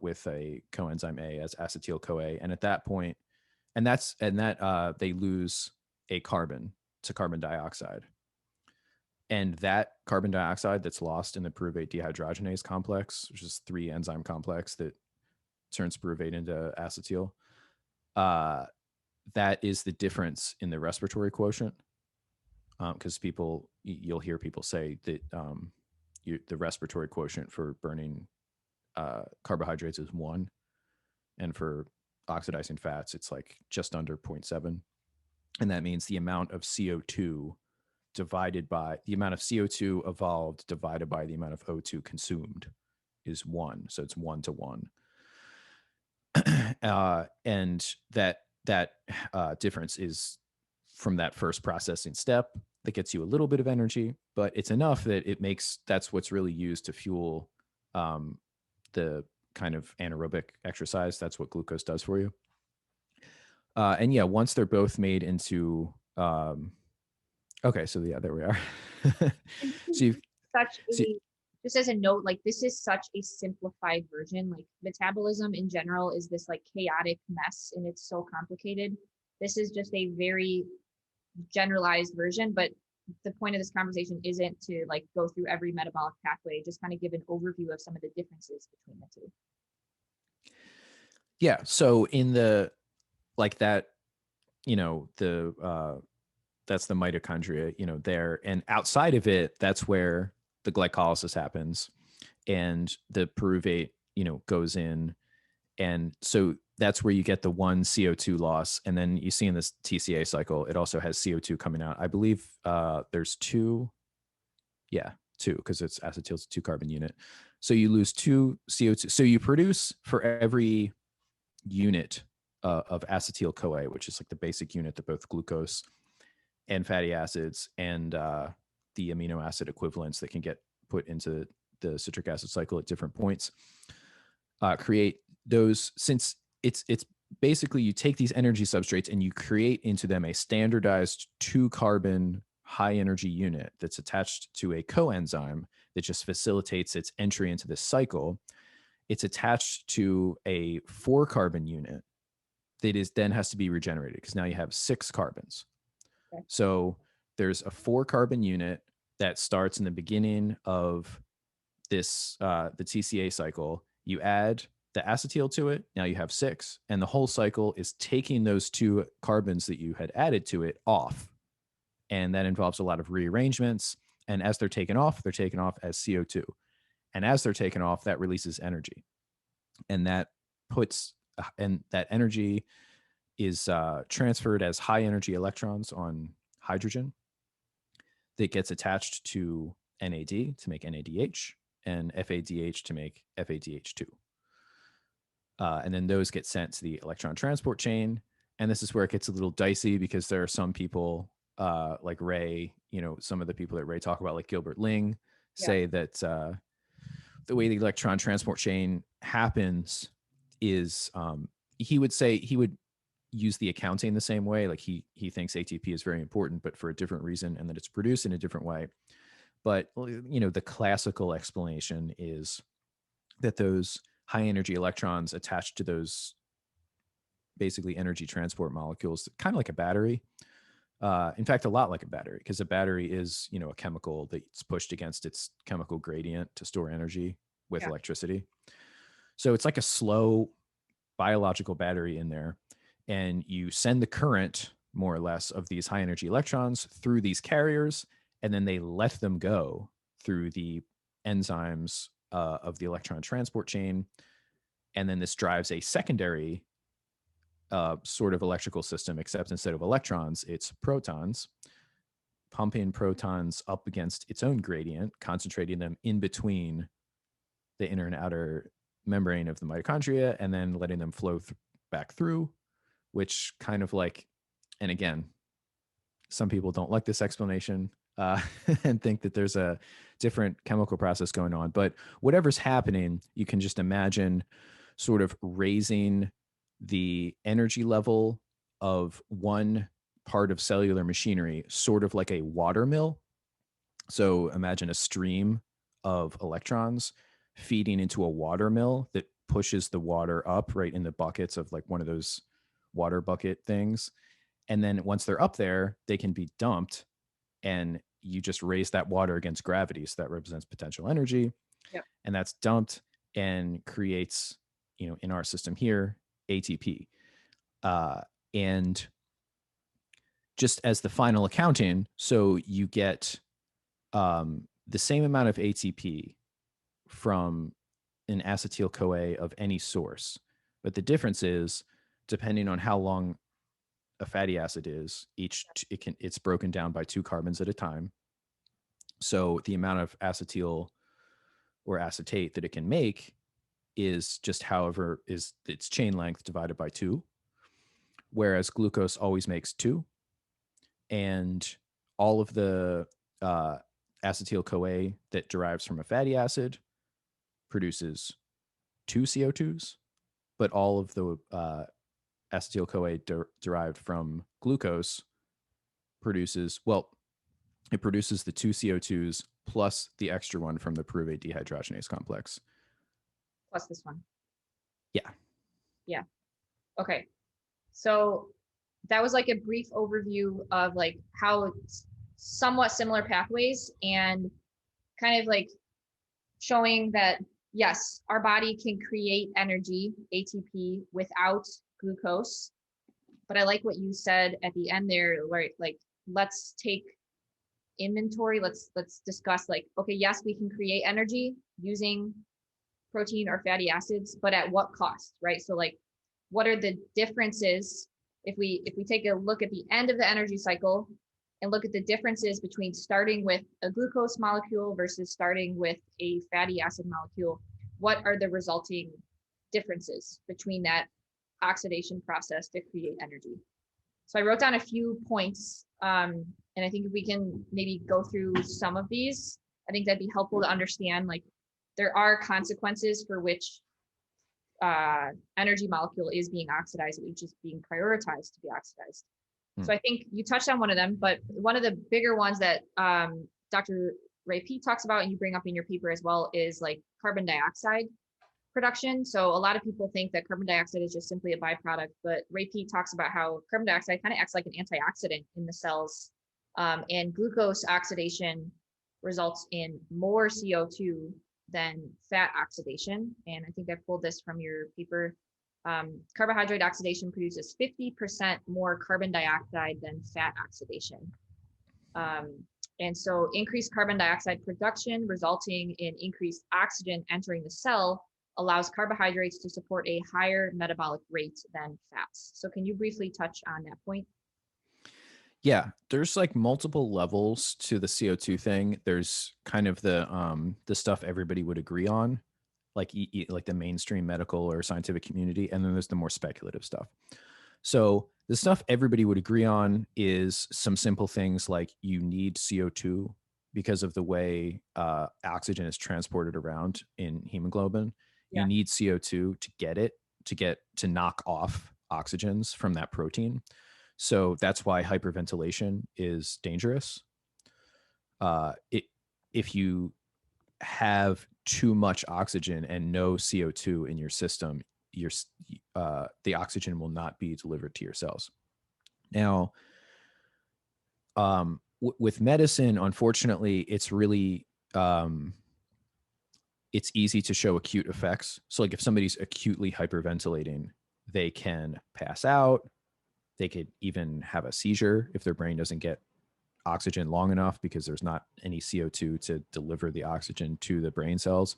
with a coenzyme A as acetyl-CoA. And at that point, they lose a carbon to carbon dioxide. And that carbon dioxide that's lost in the pyruvate dehydrogenase complex, which is 3 enzyme complex that turns pyruvate into acetyl, that is the difference in the respiratory quotient. Because you'll hear people say that the respiratory quotient for burning carbohydrates is 1, and for oxidizing fats, it's like just under 0.7. And that means the amount of CO2 divided by the amount of CO2 evolved divided by the amount of O2 consumed is 1. So it's 1 to 1. And that difference is from that first processing step that gets you a little bit of energy, but it's enough that that's what's really used to fuel the kind of anaerobic exercise. That's what glucose does for you. And yeah, once they're both made into, okay, so yeah, there we are. Just as a note, like this is such a simplified version. Like metabolism in general is this like chaotic mess and it's so complicated. This is just a very generalized version, but the point of this conversation isn't to like go through every metabolic pathway, just kind of give an overview of some of the differences between the two. Yeah. So in the like that, that's the mitochondria, there, and outside of it, that's where the glycolysis happens and the pyruvate, goes in. And so that's where you get the 1 CO2 loss. And then you see in this TCA cycle, it also has CO2 coming out. I believe there's 2. Yeah, 2, because it's acetyl 2 carbon unit. So you lose 2 CO2. So you produce for every unit of acetyl-CoA, which is like the basic unit that both glucose and fatty acids and the amino acid equivalents that can get put into the citric acid cycle at different points, create those. Since it's basically you take these energy substrates and you create into them a standardized 2 carbon high energy unit that's attached to a coenzyme that just facilitates its entry into this cycle. It's attached to a 4 carbon unit that then has to be regenerated, because now you have 6 carbons. Okay. So there's a 4 carbon unit that starts in the beginning of this, the TCA cycle. You add the acetyl to it. Now you have 6, and the whole cycle is taking those 2 carbons that you had added to it off. And that involves a lot of rearrangements. And as they're taken off as CO2. And as they're taken off, that releases energy. And that energy is transferred as high energy electrons on hydrogen that gets attached to NAD to make NADH and FADH to make FADH2. And then those get sent to the electron transport chain. And this is where it gets a little dicey, because there are some people like Ray, some of the people that Ray talk about, like Gilbert Ling, say that the way the electron transport chain happens is he would use the accounting the same way. Like he thinks ATP is very important, but for a different reason, and that it's produced in a different way. But the classical explanation is that those high energy electrons attached to those basically energy transport molecules, kind of like a battery. In fact, a lot like a battery, because a battery is, a chemical that's pushed against its chemical gradient to store energy with electricity. So it's like a slow biological battery in there, and you send the current, more or less, of these high energy electrons through these carriers, and then they let them go through the enzymes of the electron transport chain. And then this drives a secondary sort of electrical system, except instead of electrons, it's protons, pumping protons up against its own gradient, concentrating them in between the inner and outer membrane of the mitochondria, and then letting them flow back through, which kind of like, and again, some people don't like this explanation and think that there's a different chemical process going on. But whatever's happening, you can just imagine sort of raising the energy level of one part of cellular machinery, sort of like a water mill. So imagine a stream of electrons feeding into a water mill that pushes the water up right in the buckets of like one of those water bucket things. And then once they're up there, they can be dumped, and you just raise that water against gravity. So that represents potential energy. Yep. And that's dumped and creates, in our system here, ATP. And just as the final accounting, so you get the same amount of ATP from an acetyl CoA of any source. But the difference is, depending on how long a fatty acid is, it's broken down by 2 carbons at a time. So the amount of acetyl or acetate that it can make is just however is its chain length divided by 2, whereas glucose always makes 2. And all of the acetyl CoA that derives from a fatty acid produces 2 CO2s, but all of the acetyl CoA derived from glucose produces, it produces the 2 CO2s plus the extra one from the pyruvate dehydrogenase complex. Plus this one. Yeah. Yeah. Okay. So that was like a brief overview of like how it's somewhat similar pathways, and kind of like showing that, yes, our body can create energy, ATP, without glucose. But I like what you said at the end there, where like, let's take inventory. Let's discuss like, okay, yes, we can create energy using protein or fatty acids, but at what cost, right? So like, what are the differences if we take a look at the end of the energy cycle and look at the differences between starting with a glucose molecule versus starting with a fatty acid molecule? What are the resulting differences between that oxidation process to create energy? So I wrote down a few points, and I think if we can maybe go through some of these, I think that'd be helpful to understand, like, there are consequences for which energy molecule is being oxidized, which is being prioritized to be oxidized. So I think you touched on one of them, but one of the bigger ones that Dr. Ray Peat talks about, and you bring up in your paper as well, is like carbon dioxide production. So a lot of people think that carbon dioxide is just simply a byproduct, but Ray Peat talks about how carbon dioxide kind of acts like an antioxidant in the cells, and glucose oxidation results in more CO2 than fat oxidation. And I think I pulled this from your paper. Carbohydrate oxidation produces 50% more carbon dioxide than fat oxidation. And so increased carbon dioxide production resulting in increased oxygen entering the cell allows carbohydrates to support a higher metabolic rate than fats. So can you briefly touch on that point? Yeah, there's like multiple levels to the CO2 thing. There's kind of the stuff everybody would agree on, like like the mainstream medical or scientific community, and then there's the more speculative stuff. So the stuff everybody would agree on is some simple things like you need CO2 because of the way oxygen is transported around in hemoglobin. Yeah. You need CO2 to get it, to knock off oxygens from that protein. So that's why hyperventilation is dangerous. If you have too much oxygen and no CO2 in your system, the oxygen will not be delivered to your cells. Now, with medicine, unfortunately, it's really it's easy to show acute effects. So like if somebody's acutely hyperventilating, they can pass out. They could even have a seizure if their brain doesn't get oxygen long enough because there's not any CO2 to deliver the oxygen to the brain cells.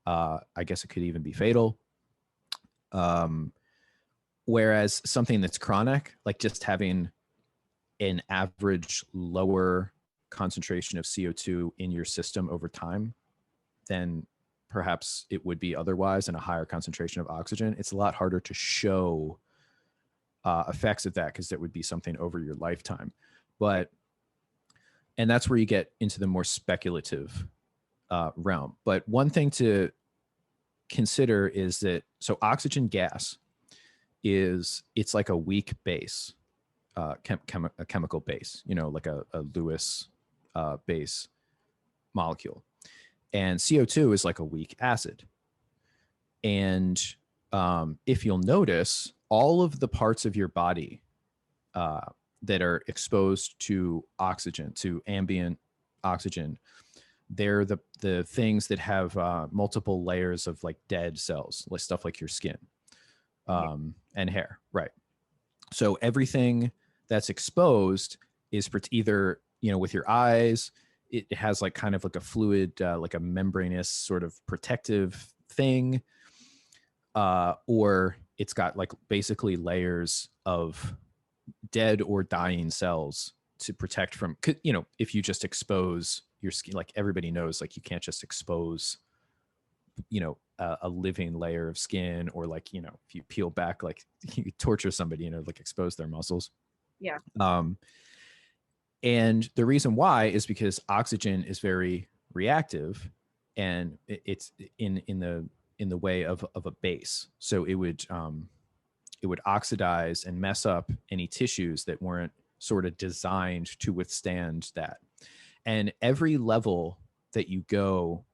I guess it could even be fatal. Whereas something that's chronic, like just having an average lower concentration of CO2 in your system over time, then perhaps it would be otherwise, and a higher concentration of oxygen. It's a lot harder to show effects of that because that would be something over your lifetime. And that's where you get into the more speculative realm. But one thing to consider is that, so oxygen gas it's like a weak base, a chemical base, like a Lewis base molecule. And CO2 is like a weak acid. And if you'll notice, all of the parts of your body that are exposed to oxygen, to ambient oxygen, they're the things that have multiple layers of like dead cells, like stuff like your skin and hair, right? So everything that's exposed is either, with your eyes, it has like kind of like a fluid, like a membranous sort of protective thing, or it's got like basically layers of dead or dying cells to protect from, if you just expose your skin, like everybody knows, like you can't just expose, a living layer of skin, or like, if you peel back, like you torture somebody, like expose their muscles. Yeah. And the reason why is because oxygen is very reactive, and it's in the way of a base. So it would oxidize and mess up any tissues that weren't sort of designed to withstand that. And every level that you go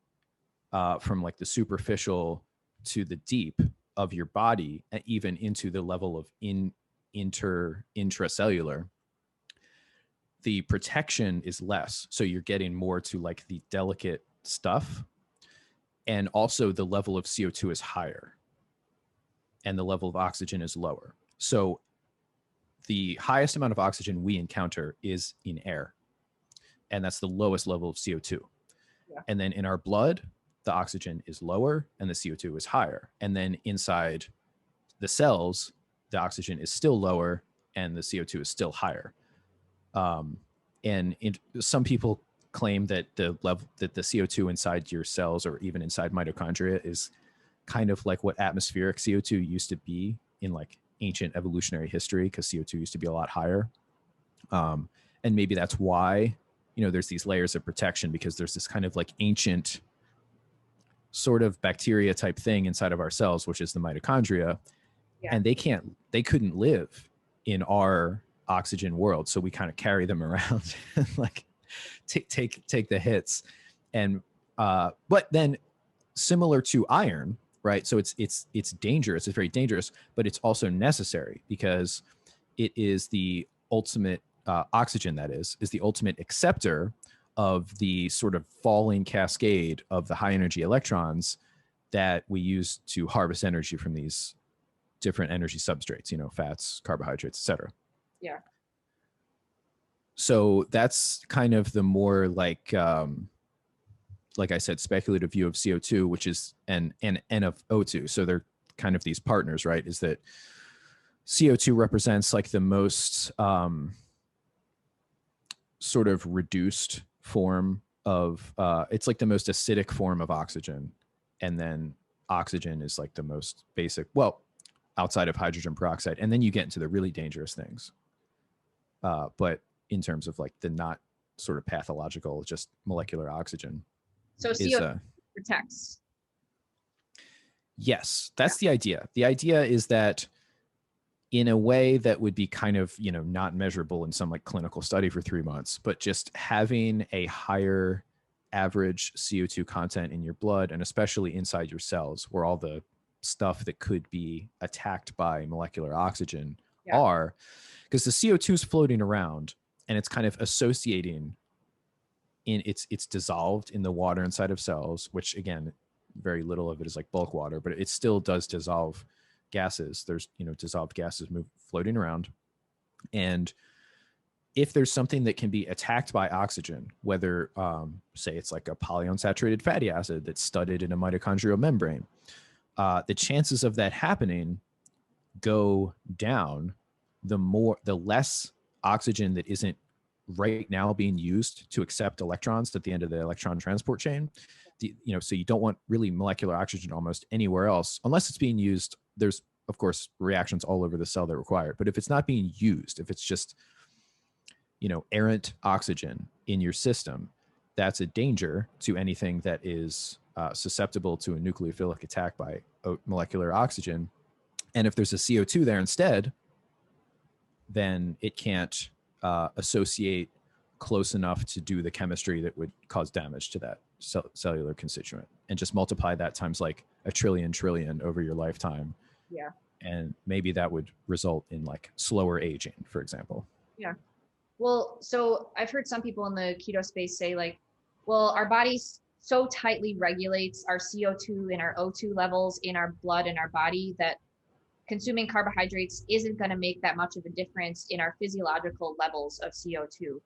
from like the superficial to the deep of your body, and even into the level of intracellular, the protection is less. So you're getting more to like the delicate stuff. And also the level of CO2 is higher and the level of oxygen is lower. So the highest amount of oxygen we encounter is in air, and that's the lowest level of CO2. Yeah. And then in our blood, the oxygen is lower and the CO2 is higher. And then inside the cells, the oxygen is still lower and the CO2 is still higher. And some people claim that the CO2 inside your cells, or even inside mitochondria, is kind of like what atmospheric CO2 used to be in like ancient evolutionary history, because CO2 used to be a lot higher. And maybe that's why, there's these layers of protection, because there's this kind of like ancient sort of bacteria type thing inside of our cells, which is the mitochondria. Yeah. And they couldn't live in our oxygen world. So we kind of carry them around and like take the hits. And, but then similar to iron, right? So it's dangerous. It's very dangerous, but it's also necessary, because it is the ultimate oxygen, that is the ultimate acceptor of the sort of falling cascade of the high energy electrons that we use to harvest energy from these different energy substrates, fats, carbohydrates, etc. Yeah. So that's kind of the more like I said, speculative view of CO2, which is and of O2. So they're kind of these partners, right? Is that CO2 represents like the most sort of reduced form of, it's like the most acidic form of oxygen. And then oxygen is like the most basic, well, outside of hydrogen peroxide. And then you get into the really dangerous things. But in terms of like the not sort of pathological, just molecular oxygen. So CO2 protects. Yes, that's the idea. The idea is that in a way that would be kind of, not measurable in some like clinical study for 3 months, but just having a higher average CO2 content in your blood, and especially inside your cells where all the stuff that could be attacked by molecular oxygen Yeah. are, because the CO2 is floating around and it's kind of associating in it's dissolved in the water inside of cells, which again, very little of it is like bulk water, but it still does dissolve gases. There's, dissolved gases floating around. And if there's something that can be attacked by oxygen, whether say it's like a polyunsaturated fatty acid that's studded in a mitochondrial membrane, the chances of that happening go down the less oxygen that isn't right now being used to accept electrons at the end of the electron transport chain. So you don't want really molecular oxygen almost anywhere else unless it's being used. There's of course reactions all over the cell that require it, but if it's not being used, if it's just errant oxygen in your system, that's a danger to anything that is susceptible to a nucleophilic attack by molecular oxygen. And if there's a CO2 there instead, then it can't associate close enough to do the chemistry that would cause damage to that cellular constituent, and just multiply that times like a trillion over your lifetime. Yeah. And maybe that would result in like slower aging, for example. Yeah. Well, so I've heard some people in the keto space say like, well, our bodies so tightly regulates our CO2 and our O2 levels in our blood and our body that consuming carbohydrates isn't going to make that much of a difference in our physiological levels of CO2.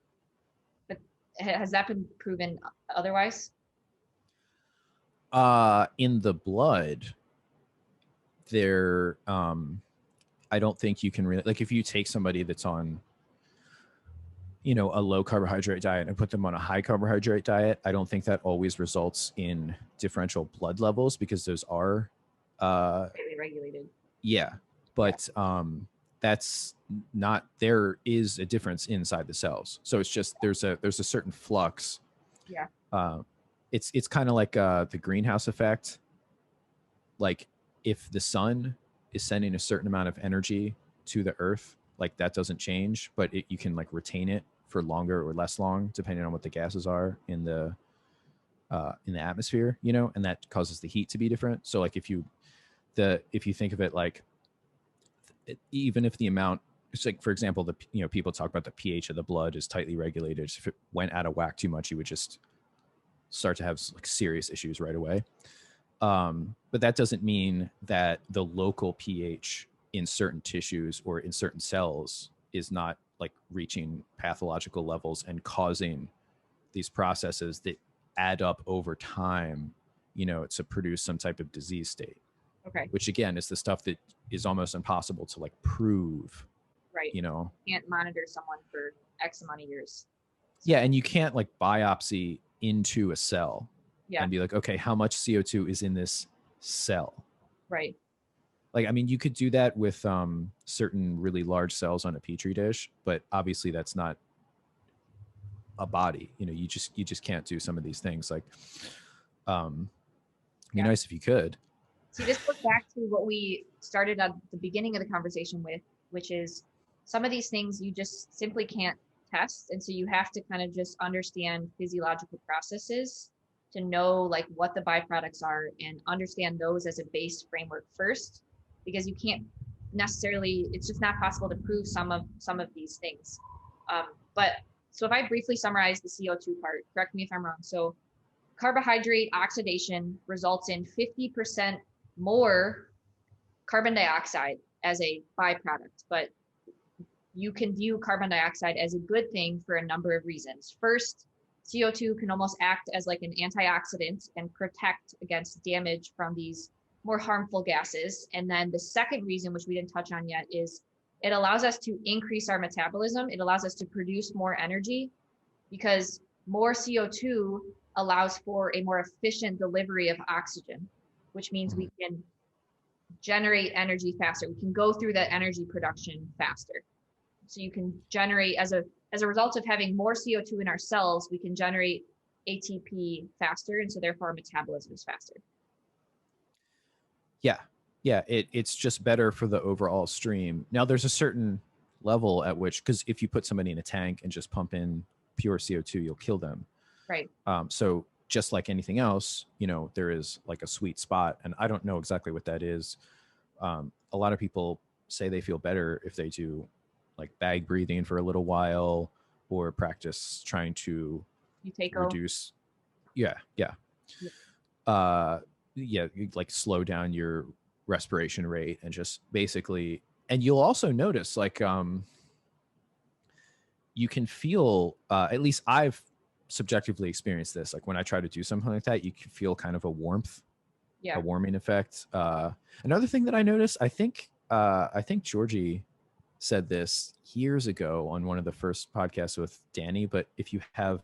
But has that been proven otherwise? In the blood, there, I don't think you can really, like if you take somebody that's on, a low carbohydrate diet and put them on a high carbohydrate diet, I don't think that always results in differential blood levels, because those are Tightly regulated. Yeah, but that's not, there is a difference inside the cells. So it's just there's a certain flux. Yeah. It's kind of like the greenhouse effect. Like if the sun is sending a certain amount of energy to the earth, like that doesn't change, but you can like retain it for longer or less long depending on what the gases are in the atmosphere, and that causes the heat to be different. So like if you think of it like, even if the amount, it's like, for example, people talk about the pH of the blood is tightly regulated. If it went out of whack too much, you would just start to have like serious issues right away. But that doesn't mean that the local pH in certain tissues or in certain cells is not like reaching pathological levels and causing these processes that add up over time, to produce some type of disease state. Okay. Which again is the stuff that is almost impossible to like prove. Right. Can't monitor someone for X amount of years. Yeah, and you can't like biopsy into a cell Yeah. and be like, okay, how much CO2 is in this cell? Right. Like, I mean, you could do that with certain really large cells on a petri dish, but obviously that's not a body. You just can't do some of these things. Like, it'd be nice if you could. See, this goes back to what we started at the beginning of the conversation with, which is some of these things you just simply can't test. And so you have to kind of just understand physiological processes to know like what the byproducts are and understand those as a base framework first, because you can't necessarily, it's just not possible to prove some of these things. But so if I briefly summarize the CO2 part, correct me if I'm wrong. So carbohydrate oxidation results in 50% more carbon dioxide as a byproduct, but you can view carbon dioxide as a good thing for a number of reasons. First, CO2 can almost act as like an antioxidant and protect against damage from these more harmful gases. And then the second reason, which we didn't touch on yet, is it allows us to increase our metabolism. It allows us to produce more energy, because more CO2 allows for a more efficient delivery of oxygen, which means we can generate energy faster. We can go through that energy production faster. So you can generate, as a result of having more CO2 in our cells, we can generate ATP faster, and so therefore our metabolism is faster. Yeah. Yeah, it's just better for the overall stream. Now, there's a certain level at which, because if you put somebody in a tank and just pump in pure CO2, you'll kill them. Right. So just like anything else, there is like a sweet spot, and I don't know exactly what that is. A lot of people say they feel better if they do like bag breathing for a little while or practice trying to You take reduce. Yeah. You like slow down your respiration rate and just basically, and you'll also notice like you can feel at least I've subjectively experienced this, like when I try to do something like that, you can feel kind of a warmth, a warming effect. Another thing that I noticed, I think Georgie said this years ago on one of the first podcasts with Danny, but if you have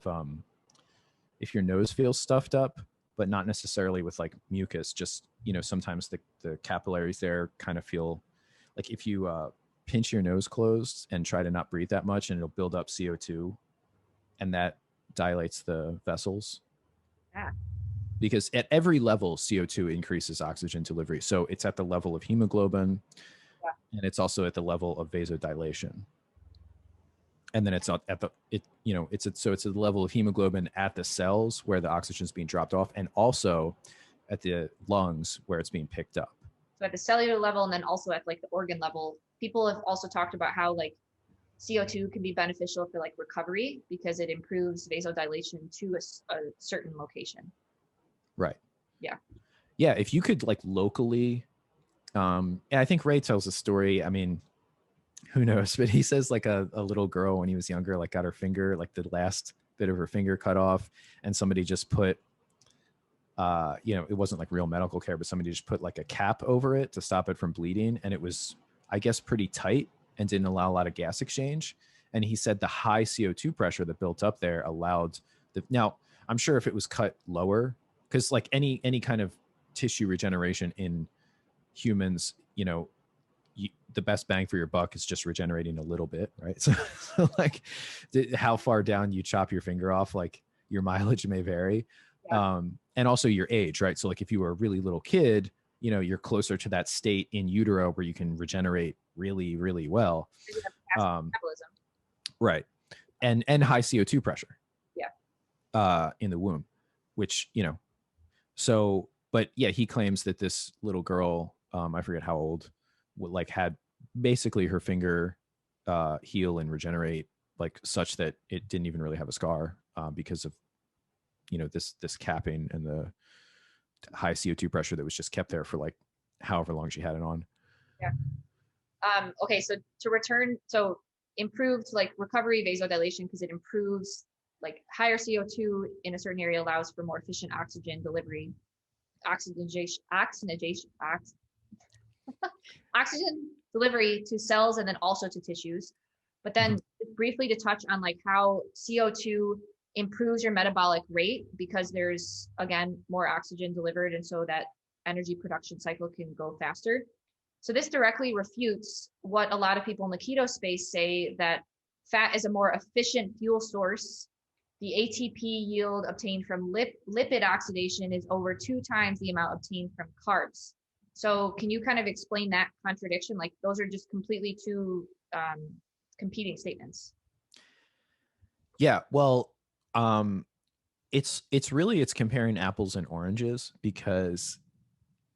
if your nose feels stuffed up, but not necessarily with like mucus, just sometimes the capillaries there kind of feel like, if you pinch your nose closed and try to not breathe that much, and it'll build up CO2, and that dilates the vessels. Yeah. Because at every level, CO2 increases oxygen delivery. So it's at the level of hemoglobin, and it's also at the level of vasodilation. And then it's at the so it's at the level of hemoglobin at the cells where the oxygen is being dropped off, and also at the lungs where it's being picked up. So at the cellular level, and then also at like the organ level, people have also talked about how like CO2 can be beneficial for like recovery because it improves vasodilation to a certain location. Right. Yeah. Yeah. If you could like locally, and I think Ray tells a story. I mean, who knows? But he says like a little girl when he was younger, like got her finger, like the last bit of her finger cut off, and somebody just put, it wasn't like real medical care, but somebody just put like a cap over it to stop it from bleeding. And it was, I guess, pretty tight and didn't allow a lot of gas exchange. And he said the high CO2 pressure that built up there allowed now I'm sure if it was cut lower, because like any kind of tissue regeneration in humans, the best bang for your buck is just regenerating a little bit, right? So like how far down you chop your finger off, like your mileage may vary. Yeah. And also your age, right? So like if you were a really little kid, you're closer to that state in utero where you can regenerate really, really well. Metabolism. Right. And high CO2 pressure. Yeah. In the womb, which, so, but yeah, he claims that this little girl, I forget how old, like had basically her finger heal and regenerate like such that it didn't even really have a scar because of this capping and the high CO2 pressure that was just kept there for like however long she had it on. Yeah. Okay, so to return, so improved like recovery vasodilation because it improves like higher CO2 in a certain area allows for more efficient oxygen delivery, oxygen delivery to cells and then also to tissues. But then briefly to touch on like how CO2 improves your metabolic rate because there's again more oxygen delivered, and so that energy production cycle can go faster. So this directly refutes what a lot of people in the keto space say, that fat is a more efficient fuel source. The ATP yield obtained from lipid oxidation is over 2 times the amount obtained from carbs. So can you kind of explain that contradiction? Like those are just completely two competing statements. Yeah, well, it's comparing apples and oranges, because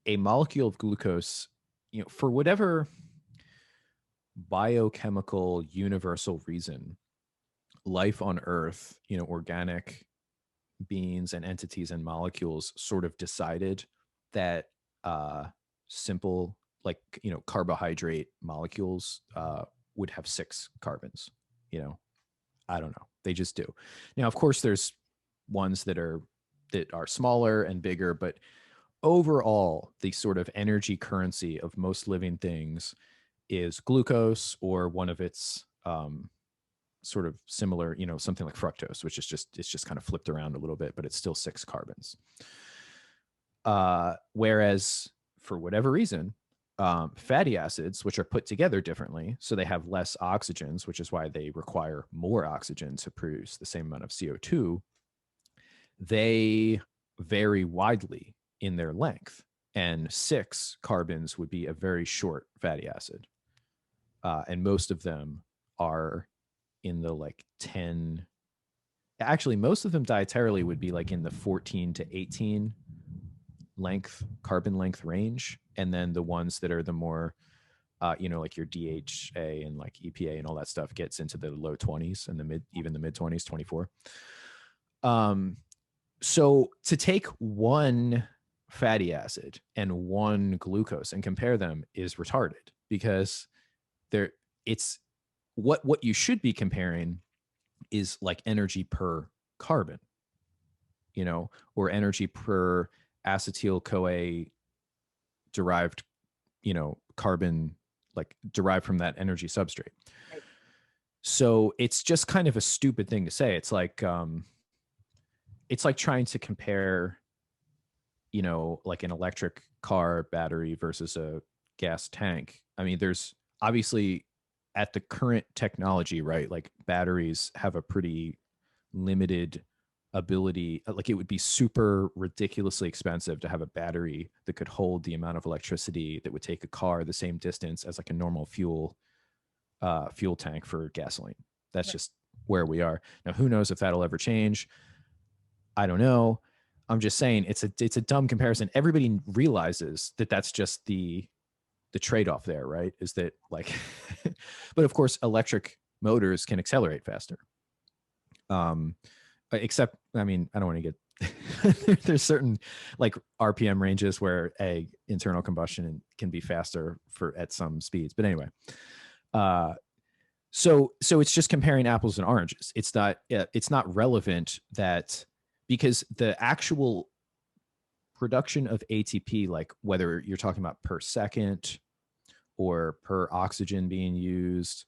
a molecule of glucose, for whatever biochemical universal reason, life on Earth, organic beings and entities and molecules sort of decided that simple, like, carbohydrate molecules would have 6 carbons. I don't know. They just do. Now, of course, there's ones that are smaller and bigger, but overall, the sort of energy currency of most living things is glucose, or one of its sort of similar, something like fructose, which is just kind of flipped around a little bit, but it's still 6 carbons. Whereas for whatever reason, fatty acids, which are put together differently, so they have less oxygens, which is why they require more oxygen to produce the same amount of CO2, they vary widely in their length. and 6 carbons would be a very short fatty acid. And most of them are in the like 10, actually most of them dietarily would be like in the 14 to 18 carbon length range. And then the ones that are the more, like your DHA and like EPA and all that stuff gets into the low 20s and even the mid 20s, 24. So to take one fatty acid and one glucose and compare them is retarded, because it's what you should be comparing is like energy per carbon, or energy per acetyl CoA derived, carbon, like derived from that energy substrate. Right. So it's just kind of a stupid thing to say. It's like trying to compare, like an electric car battery versus a gas tank. I mean, there's obviously, at the current technology, right, like batteries have a pretty limited ability. Like it would be super ridiculously expensive to have a battery that could hold the amount of electricity that would take a car the same distance as like a normal fuel tank for gasoline. That's Right. just where we are now. Who knows if that'll ever change? I don't know. I'm just saying it's a dumb comparison. Everybody realizes that that's just the trade-off there, right? Is that like, but of course, electric motors can accelerate faster. Except, I mean, I don't want to get, there's certain like RPM ranges where internal combustion can be faster at some speeds. But anyway, so it's just comparing apples and oranges. It's not relevant that, because the actual production of ATP, like whether you're talking about per second or per oxygen being used,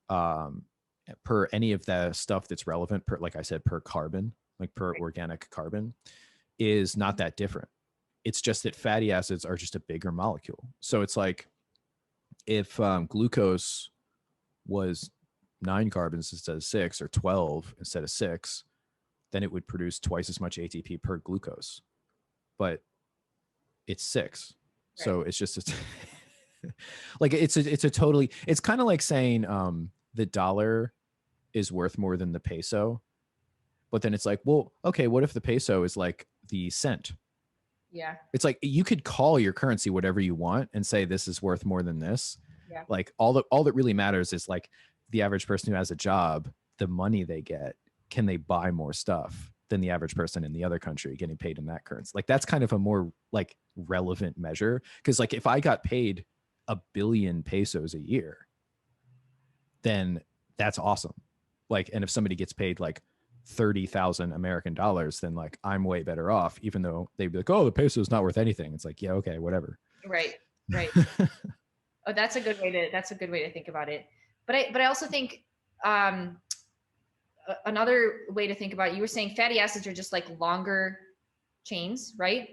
per any of the stuff that's relevant, per, like I said, per carbon, like per organic carbon, is not that different. It's just that fatty acids are just a bigger molecule. So it's like if glucose was 9 carbons instead of 6, or 12 instead of 6, then it would produce twice as much ATP per glucose. But it's 6. Right. So it's just like it's kind of like saying the dollar is worth more than the peso. But then it's like, well, okay, what if the peso is like the cent? Yeah. It's like you could call your currency whatever you want and say this is worth more than this. Yeah. Like all that really matters is like the average person who has a job, the money they get, can they buy more stuff than the average person in the other country getting paid in that currency? Like that's kind of a more like relevant measure. Because like if I got paid 1 billion pesos a year, then that's awesome. Like, and if somebody gets paid like 30,000 American dollars, then like I'm way better off, even though they'd be like, oh, the peso is not worth anything. It's like, yeah, okay, whatever. Right. Oh, that's a good way to think about it. But I also think another way to think about it, you were saying fatty acids are just like longer chains, right?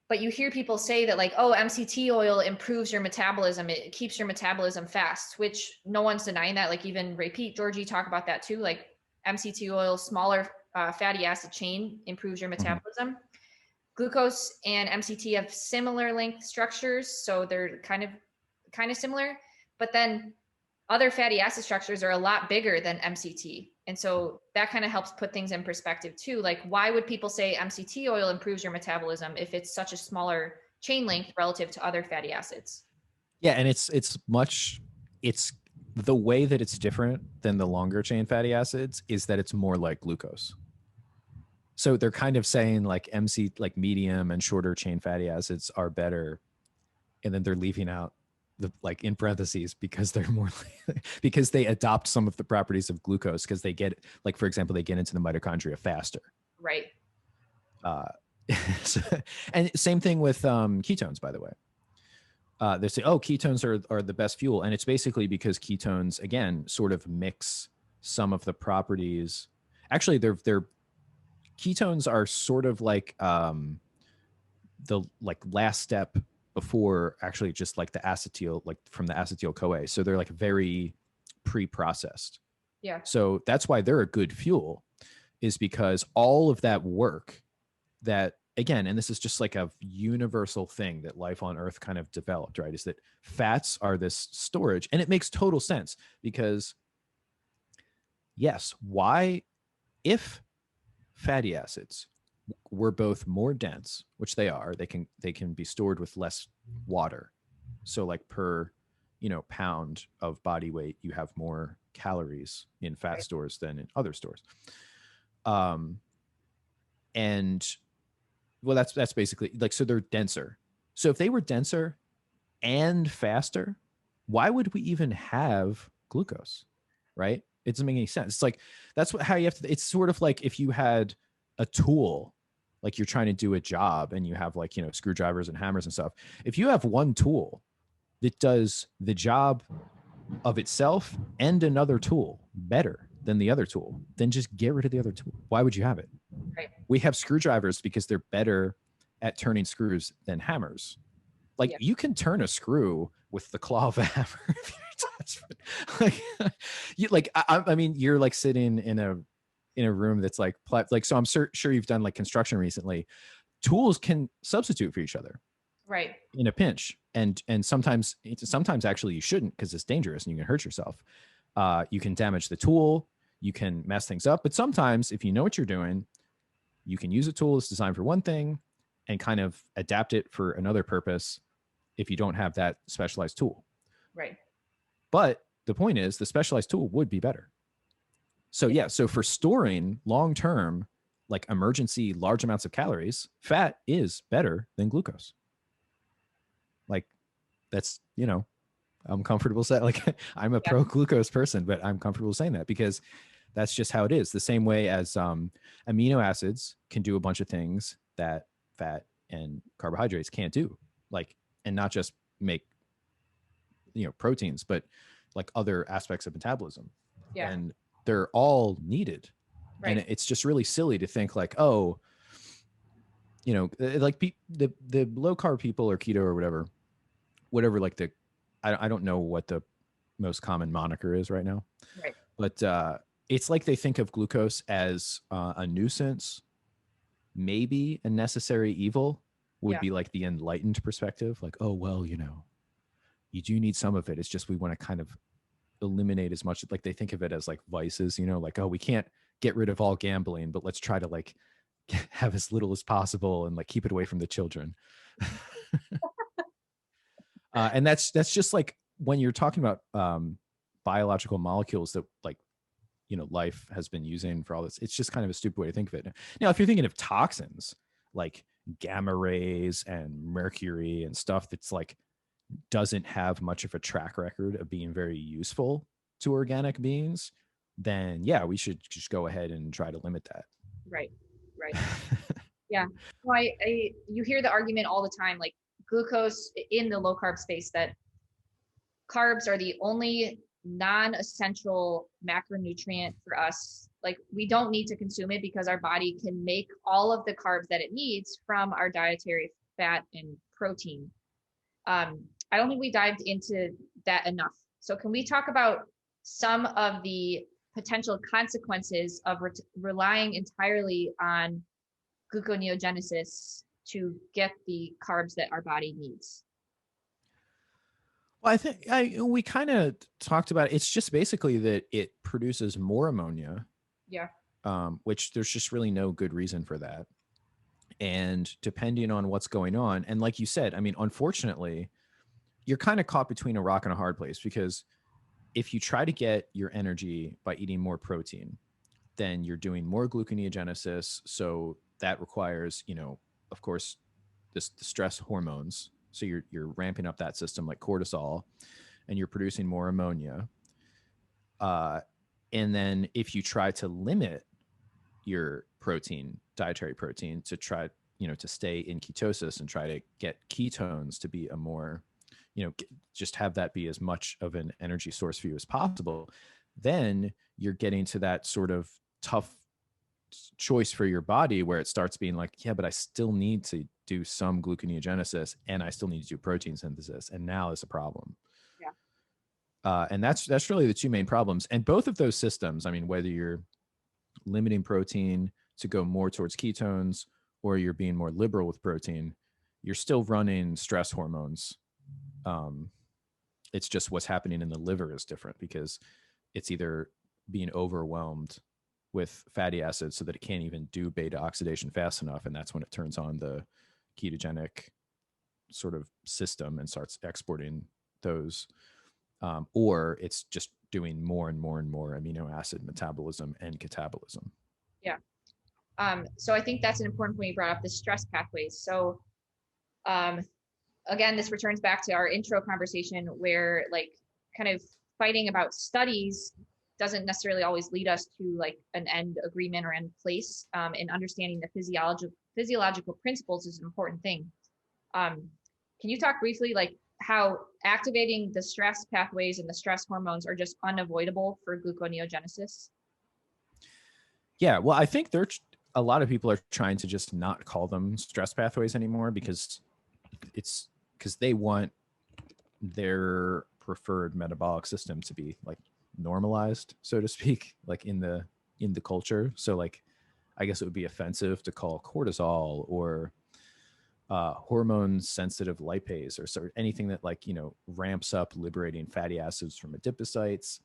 But you hear people say that like, oh, MCT oil improves your metabolism. It keeps your metabolism fast, which no one's denying that. Like even Ray Pete, Georgie talk about that too. Like MCT oil, smaller fatty acid chain improves your metabolism. Mm-hmm. Glucose and MCT have similar length structures. So they're kind of similar, but then other fatty acid structures are a lot bigger than MCT. And so that kind of helps put things in perspective too. Like why would people say MCT oil improves your metabolism if it's such a smaller chain length relative to other fatty acids? Yeah. And it's the way that it's different than the longer chain fatty acids is that it's more like glucose. So they're kind of saying like like medium and shorter chain fatty acids are better. And then they're leaving out the like in parentheses because they're more because they adopt some of the properties of glucose, because they get like, for example, they get into the mitochondria faster. Right. And same thing with ketones, by the way. They say, oh, ketones are the best fuel. And it's basically because ketones, again, sort of mix some of the properties. Actually, they're ketones are sort of like the like last step before actually just like the acetyl, like from the acetyl CoA. So they're like very pre-processed. Yeah. So that's why they're a good fuel, is because all of that work that, again, and this is just like a universal thing that life on Earth kind of developed, right? Is that fats are this storage. And it makes total sense because, yes, why, if fatty acids were both more dense, which they are, they can be stored with less water. So like per, pound of body weight, you have more calories in fat Right. stores than in other stores. And well, that's basically like, so they're denser. So if they were denser and faster, why would we even have glucose? Right? It doesn't make any sense. It's like, how you have to, it's sort of like if you had a tool, like you're trying to do a job and you have like, screwdrivers and hammers and stuff. If you have one tool that does the job of itself and another tool better than the other tool, then just get rid of the other tool. Why would you have it? Right. We have screwdrivers because they're better at turning screws than hammers. Like, Yeah. you can turn a screw with the claw of a hammer if you're desperate. I mean, you're like sitting in a room that's like, so I'm sure you've done like construction recently. Tools can substitute for each other. Right. In a pinch. And sometimes actually you shouldn't, because it's dangerous and you can hurt yourself. You can damage the tool, you can mess things up. But sometimes if you know what you're doing, you can use a tool that's designed for one thing and kind of adapt it for another purpose if you don't have that specialized tool. Right. But the point is, the specialized tool would be better. So yeah, so for storing long-term, like emergency large amounts of calories, fat is better than glucose. Like, that's, I'm comfortable saying, like, I'm a pro glucose person, but I'm comfortable saying that because that's just how it is. The same way as amino acids can do a bunch of things that fat and carbohydrates can't do, like, and not just make, proteins, but like other aspects of metabolism. Yeah. And they're all needed. Right. And it's just really silly to think like, oh, like the low carb people or keto or whatever, like I don't know what the most common moniker is right now. Right. But it's like they think of glucose as a nuisance, maybe a necessary evil would be like the enlightened perspective. Like, oh, well, you do need some of it. It's just we want to kind of eliminate as much. Like they think of it as like vices, like, oh, we can't get rid of all gambling, but let's try to like have as little as possible and like keep it away from the children. And that's just like when you're talking about biological molecules that like, life has been using for all this, it's just kind of a stupid way to think of it. Now, if you're thinking of toxins like gamma rays and mercury and stuff that's like doesn't have much of a track record of being very useful to organic beings, then yeah, we should just go ahead and try to limit that. Right. Right. Yeah. Well, you hear the argument all the time, like glucose in the low carb space, that carbs are the only non-essential macronutrient for us. Like we don't need to consume it because our body can make all of the carbs that it needs from our dietary fat and protein. I don't think we dived into that enough. So can we talk about some of the potential consequences of relying entirely on gluconeogenesis to get the carbs that our body needs? Well, I think we kind of talked about it. It's just basically that it produces more ammonia. Yeah. Which there's just really no good reason for that. And depending on what's going on, and like you said, I mean, unfortunately, you're kind of caught between a rock and a hard place, because if you try to get your energy by eating more protein, then you're doing more gluconeogenesis. So that requires, of course, the stress hormones. So you're ramping up that system like cortisol, and you're producing more ammonia. And then if you try to limit your dietary protein, to try, to stay in ketosis and try to get ketones to be a more, just have that be as much of an energy source for you as possible, then you're getting to that sort of tough choice for your body where it starts being like, yeah, but I still need to do some gluconeogenesis and I still need to do protein synthesis. And now it's a problem. Yeah. And that's really the two main problems. And both of those systems, I mean, whether you're limiting protein to go more towards ketones or you're being more liberal with protein, you're still running stress hormones. It's just what's happening in the liver is different because it's either being overwhelmed with fatty acids so that it can't even do beta oxidation fast enough. And that's when it turns on the ketogenic sort of system and starts exporting those. Or it's just doing more and more and more amino acid metabolism and catabolism. Yeah. So I think that's an important point you brought up, the stress pathways. So again, this returns back to our intro conversation where like kind of fighting about studies doesn't necessarily always lead us to like an end agreement or end place. And understanding the physiological principles is an important thing. Can you talk briefly like how activating the stress pathways and the stress hormones are just unavoidable for gluconeogenesis? Yeah, well, I think a lot of people are trying to just not call them stress pathways anymore because they want their preferred metabolic system to be like normalized, so to speak, like in the culture. So like, I guess it would be offensive to call cortisol or hormone sensitive lipase or sort of anything that like, ramps up liberating fatty acids from adipocytes,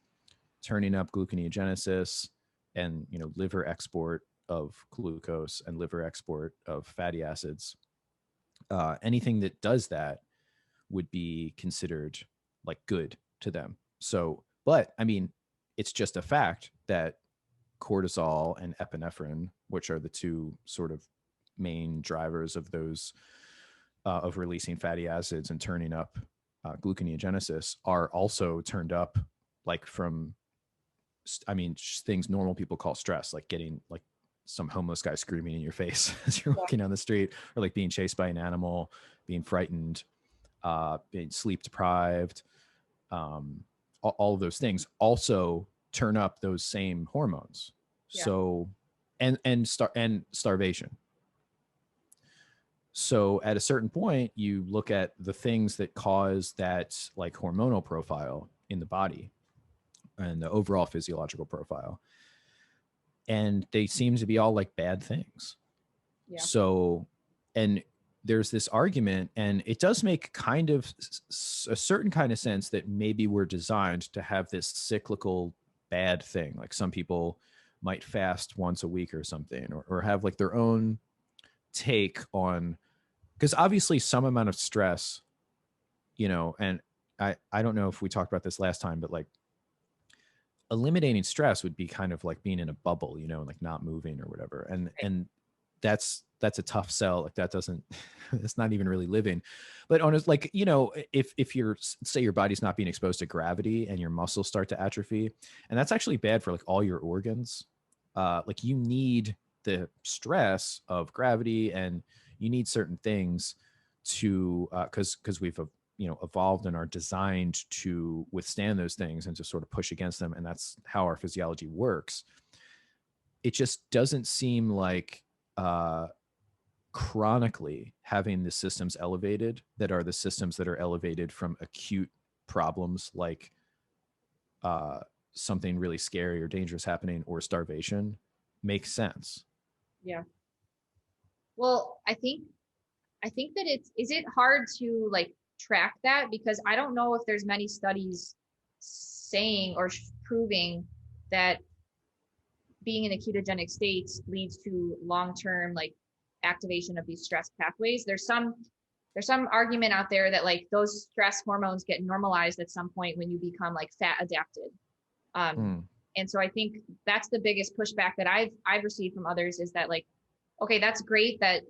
turning up gluconeogenesis and, liver export of glucose and liver export of fatty acids. Anything that does that would be considered like good to them. So, but I mean, it's just a fact that cortisol and epinephrine, which are the two sort of main drivers of those of releasing fatty acids and turning up gluconeogenesis, are also turned up like from, I mean, things normal people call stress, like getting like some homeless guy screaming in your face as you're walking down the street, or like being chased by an animal, being frightened, being sleep deprived. All of those things also turn up those same hormones. Yeah. So, and starvation. So at a certain point, you look at the things that cause that like hormonal profile in the body and the overall physiological profile, and they seem to be all like bad things. Yeah. So, and there's this argument, and it does make kind of a certain kind of sense that maybe we're designed to have this cyclical bad thing. Like some people might fast once a week or something, or have like their own take on, because obviously some amount of stress, and I don't know if we talked about this last time, but like eliminating stress would be kind of like being in a bubble, and like not moving or whatever. And that's a tough sell. Like that doesn't, it's not even really living. But on like, if you're, say your body's not being exposed to gravity and your muscles start to atrophy, and that's actually bad for like all your organs. Like you need the stress of gravity, and you need certain things to, because we've evolved and are designed to withstand those things and to sort of push against them, and that's how our physiology works. It just doesn't seem like chronically having the systems elevated that are the systems that are elevated from acute problems like something really scary or dangerous happening or starvation makes sense. Yeah. Well, I think that is it hard to like track that, because I don't know if there's many studies saying or proving that being in a ketogenic state leads to long-term like activation of these stress pathways. There's some argument out there that like those stress hormones get normalized at some point when you become like fat adapted. And so I think that's the biggest pushback that I've received from others, is that like, okay, that's great that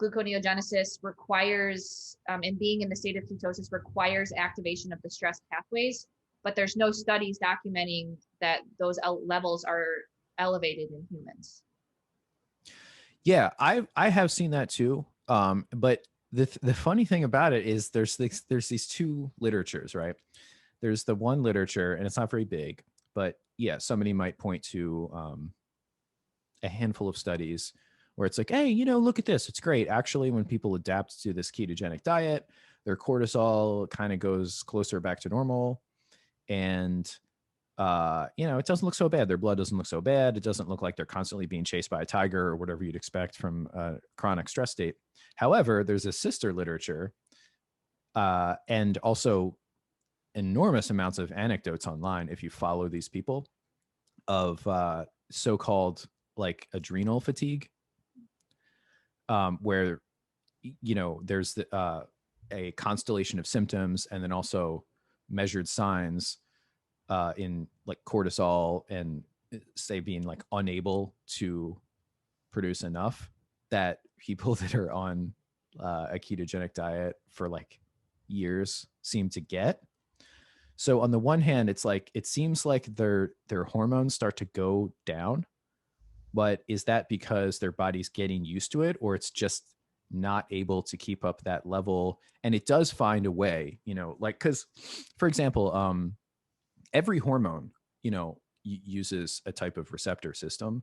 gluconeogenesis requires, and being in the state of ketosis requires activation of the stress pathways, but there's no studies documenting that those levels are elevated in humans. Yeah, I have seen that too. But the funny thing about it is there's these two literatures, right? There's the one literature, and it's not very big, but yeah, somebody might point to a handful of studies where it's like, hey, look at this. It's great. Actually, when people adapt to this ketogenic diet, their cortisol kind of goes closer back to normal. And it doesn't look so bad. Their blood doesn't look so bad. It doesn't look like they're constantly being chased by a tiger or whatever you'd expect from a chronic stress state. However, there's a sister literature and also enormous amounts of anecdotes online, if you follow these people, of so-called like adrenal fatigue, where there's a constellation of symptoms and then also measured signs in like cortisol and say being like unable to produce enough that people that are on a ketogenic diet for like years seem to get. So on the one hand, it's like it seems like their hormones start to go down, but is that because their body's getting used to it, or it's just not able to keep up that level? And it does find a way, like, because for example, every hormone, uses a type of receptor system,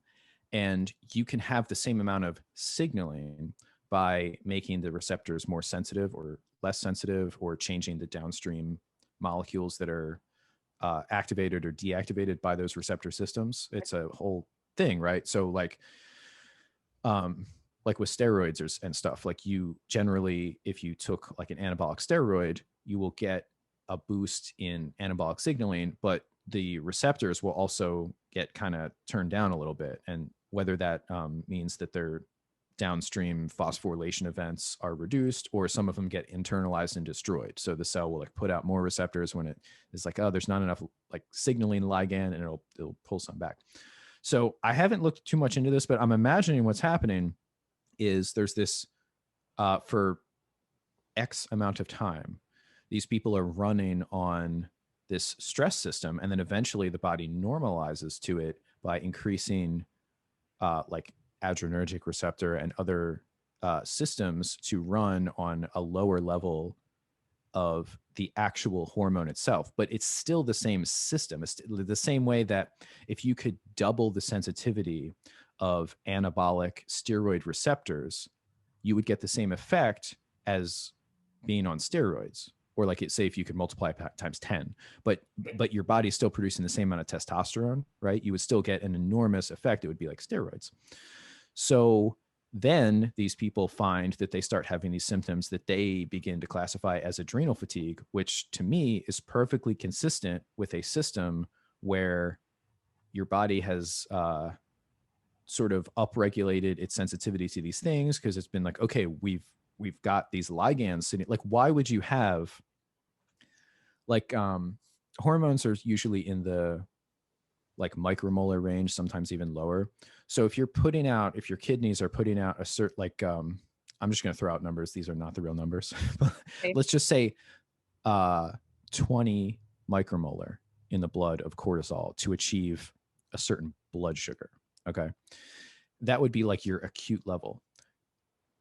and you can have the same amount of signaling by making the receptors more sensitive or less sensitive, or changing the downstream molecules that are activated or deactivated by those receptor systems. It's a whole thing, right? So like with steroids and stuff, like you generally, if you took like an anabolic steroid, you will get a boost in anabolic signaling, but the receptors will also get kind of turned down a little bit. And whether that means that their downstream phosphorylation events are reduced, or some of them get internalized and destroyed. So the cell will like put out more receptors when it is like, oh, there's not enough like signaling ligand, and it'll pull some back. So I haven't looked too much into this, but I'm imagining what's happening is there's this for X amount of time, these people are running on this stress system, and then eventually the body normalizes to it by increasing like adrenergic receptor and other systems to run on a lower level of the actual hormone itself. But it's still the same system. It's the same way that if you could double the sensitivity of anabolic steroid receptors, you would get the same effect as being on steroids. Or like say if you could multiply times 10, but your body's still producing the same amount of testosterone, right? You would still get an enormous effect. It would be like steroids. So then these people find that they start having these symptoms that they begin to classify as adrenal fatigue, which to me is perfectly consistent with a system where your body has sort of upregulated its sensitivity to these things, because it's been like, okay, we've got these ligands sitting. Like, why would you have like hormones are usually in the like micromolar range, sometimes even lower. So if your kidneys are putting out a certain like I'm just going to throw out numbers, these are not the real numbers, but Okay. let's just say 20 micromolar in the blood of cortisol to achieve a certain blood sugar. Okay, that would be like your acute level.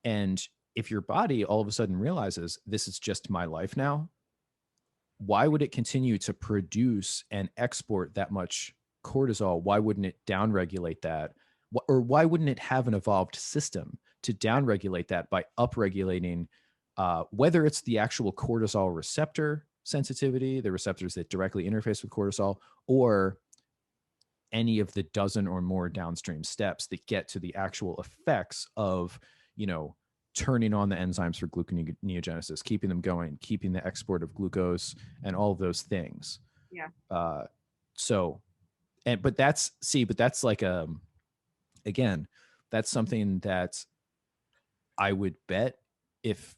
And if your body all of a sudden realizes this is just my life now, why would it continue to produce and export that much cortisol? Why wouldn't it downregulate that? Or why wouldn't it have an evolved system to downregulate that by upregulating, whether it's the actual cortisol receptor sensitivity, the receptors that directly interface with cortisol, or any of the dozen or more downstream steps that get to the actual effects of, turning on the enzymes for gluconeogenesis, keeping them going, keeping the export of glucose, and all of those things. Yeah. But that's like again, that's something that I would bet if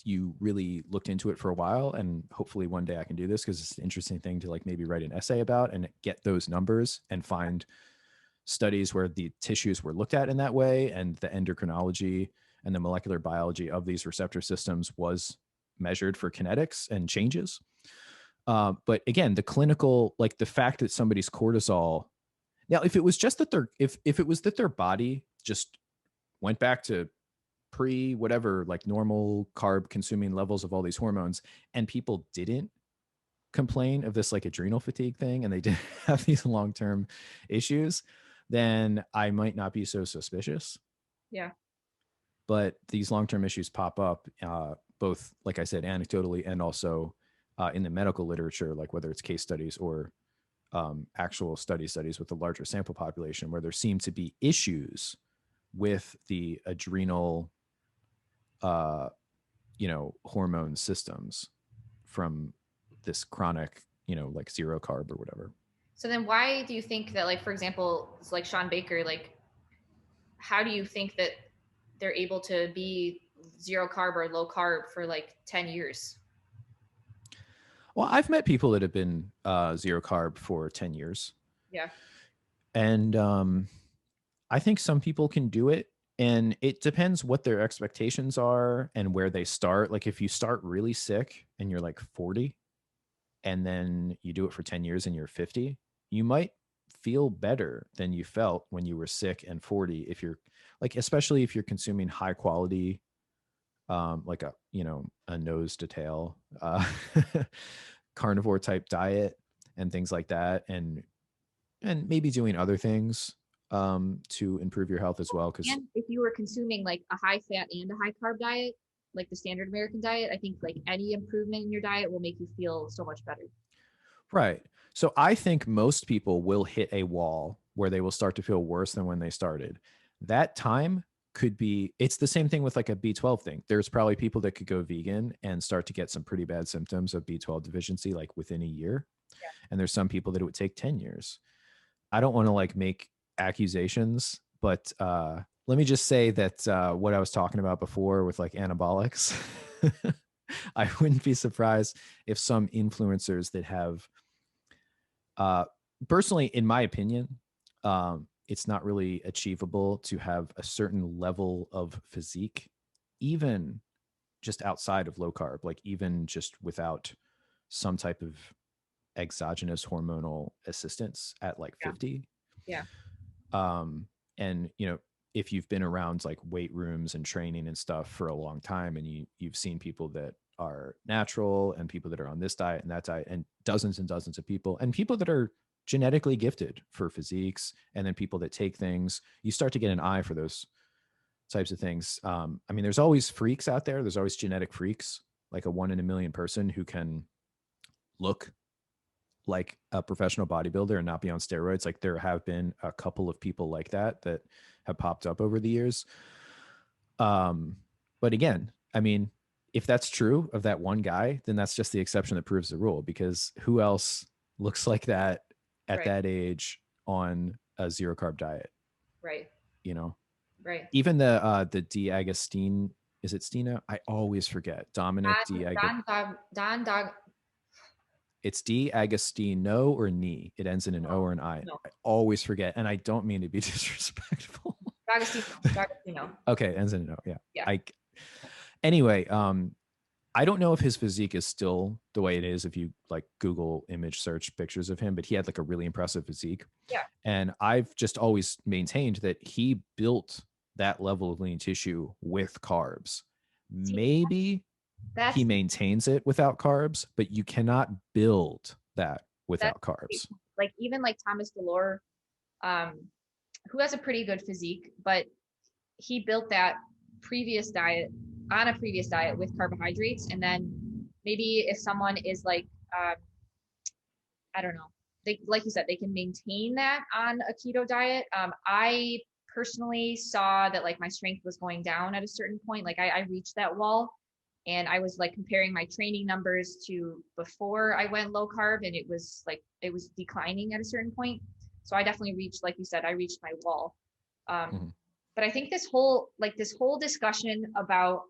you really looked into it for a while, and hopefully one day I can do this because it's an interesting thing to like maybe write an essay about and get those numbers and find studies where the tissues were looked at in that way, and the endocrinology and the molecular biology of these receptor systems was measured for kinetics and changes. But again, the clinical, like the fact that somebody's cortisol, now, if it was just that if it was that their body just went back to pre whatever, like normal carb consuming levels of all these hormones, and people didn't complain of this like adrenal fatigue thing, and they didn't have these long-term issues, then I might not be so suspicious. Yeah. But these long-term issues pop up, both, like I said, anecdotally and also in the medical literature, like whether it's case studies or actual studies with a larger sample population where there seem to be issues with the adrenal, hormone systems from this chronic, like zero carb or whatever. So then why do you think that, like, for example, it's like Sean Baker, like, how do you think that they're able to be zero carb or low carb for like 10 years? Well, I've met people that have been zero carb for 10 years. Yeah. And I think some people can do it. And it depends what their expectations are and where they start. Like if you start really sick and you're like 40 and then you do it for 10 years and you're 50, you might feel better than you felt when you were sick and 40 if you're like, especially if you're consuming high quality, like a nose to tail carnivore type diet and things like that, and maybe doing other things to improve your health as well. Because And if you were consuming like a high fat and a high carb diet, like the standard American diet, I think like any improvement in your diet will make you feel so much better. right, so I think most people will hit a wall where they will start to feel worse than when they started. That time could be, it's the same thing with like a B12 thing. There's probably people that could go vegan and start to get some pretty bad symptoms of B12 deficiency like within a year. Yeah. And there's some people that it would take 10 years. I don't want to like make accusations, but let me just say that what I was talking about before with like anabolics, I wouldn't be surprised if some influencers that have, personally, in my opinion, it's not really achievable to have a certain level of physique, even just outside of low carb, like even just without some type of exogenous hormonal assistance at like Yeah. 50. Yeah. And if you've been around like weight rooms and training and stuff for a long time, and you've seen people that are natural and people that are on this diet and that diet, and dozens of people, and people that are genetically gifted for physiques, and then people that take things, you start to get an eye for those types of things. I mean, there's always freaks out there. There's always genetic freaks, like a 1 in a million person who can look like a professional bodybuilder and not be on steroids. Like there have been a couple of people like that have popped up over the years. But again, I mean, if that's true of that one guy, then that's just the exception that proves the rule, because who else looks like that at Right. that age on a zero carb diet? Right. Right. Even the D'Agostino, is it Stina? I always forget. Dominic Don. It's D'Agostino or Ni. It ends in an O or an I. No. I always forget, and I don't mean to be disrespectful. D'Agostino. Okay, it ends in an O. Yeah. Yeah. Anyway, I don't know if his physique is still the way it is if you like Google image search pictures of him, but he had like a really impressive physique. Yeah. And I've just always maintained that he built that level of lean tissue with carbs. Maybe he maintains it without carbs, but you cannot build that without carbs. Like even like Thomas Delore, who has a pretty good physique, but he built that previous diet on a previous diet with carbohydrates. And then maybe if someone is like, I don't know, they, like you said, they can maintain that on a keto diet. I personally saw that like my strength was going down at a certain point. Like I reached that wall, and I was like comparing my training numbers to before I went low carb, and it was declining at a certain point. So I definitely reached, like you said, I reached my wall. But I think this whole discussion about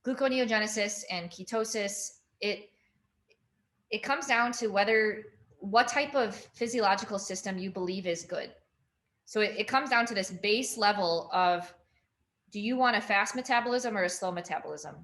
gluconeogenesis and ketosis, it comes down to what type of physiological system you believe is good. So it comes down to this base level of, do you want a fast metabolism or a slow metabolism?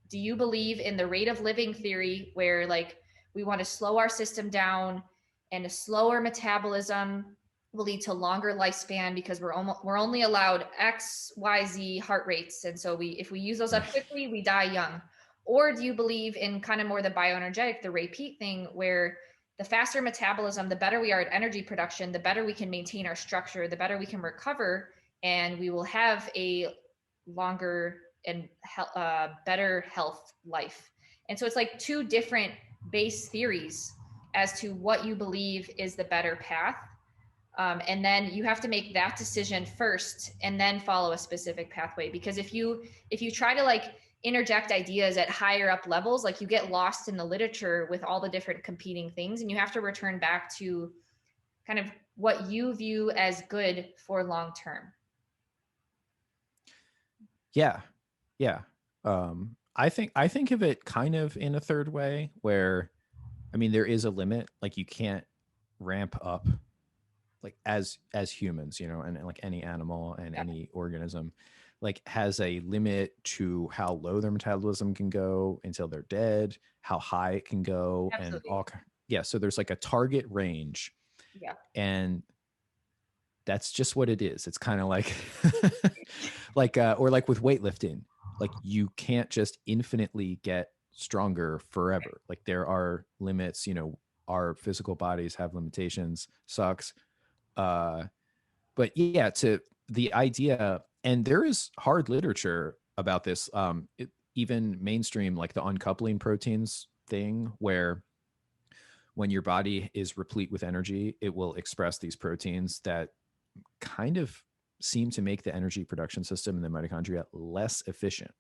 Do you believe in the rate of living theory, where like we want to slow our system down, and a slower metabolism will lead to longer lifespan because we're only allowed X, Y, Z heart rates, and so if we use those up quickly, we die young? Or do you believe in kind of more the bioenergetic, the Ray Peat thing, where the faster metabolism, the better we are at energy production, the better we can maintain our structure, the better we can recover, and we will have a longer and better health life? And so it's like two different base theories as to what you believe is the better path. And then you have to make that decision first and then follow a specific pathway. Because if you try to like interject ideas at higher up levels, like you get lost in the literature with all the different competing things, and you have to return back to kind of what you view as good for long term. Yeah. Yeah. I think of it kind of in a third way where, I mean, there is a limit. Like you can't ramp up like as humans, you know, and like any animal and Yeah. any organism like has a limit to how low their metabolism can go until they're dead, how high it can go, and Absolutely. all. Yeah, so there's like a target range, Yeah. and that's just what it is. It's kind of like like or like with weightlifting, like you can't just infinitely get stronger forever. Like there are limits, you know, our physical bodies have limitations. Sucks. uh but yeah, to the idea, and there is hard literature about this, even mainstream, like the uncoupling proteins thing, where when your body is replete with energy, it will express these proteins that kind of seem to make the energy production system in the mitochondria less efficient.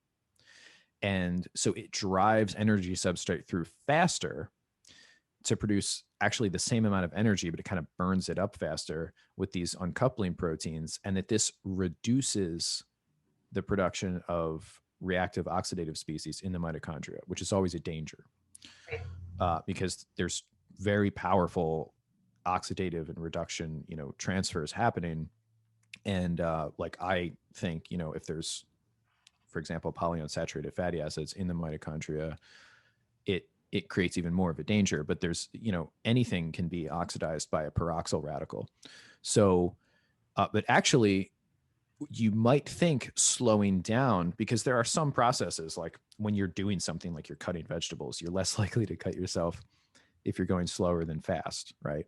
And so it drives energy substrate through faster to produce actually the same amount of energy, but it kind of burns it up faster with these uncoupling proteins. And that this reduces the production of reactive oxidative species in the mitochondria, which is always a danger, because there's very powerful oxidative and reduction, you know, transfers happening. And like I think, you know, if there's, for example, polyunsaturated fatty acids in the mitochondria, it creates even more of a danger. But there's, you know, anything can be oxidized by a peroxyl radical. So, but actually, you might think slowing down, because there are some processes, like when you're doing something like you're cutting vegetables, you're less likely to cut yourself if you're going slower than fast, right?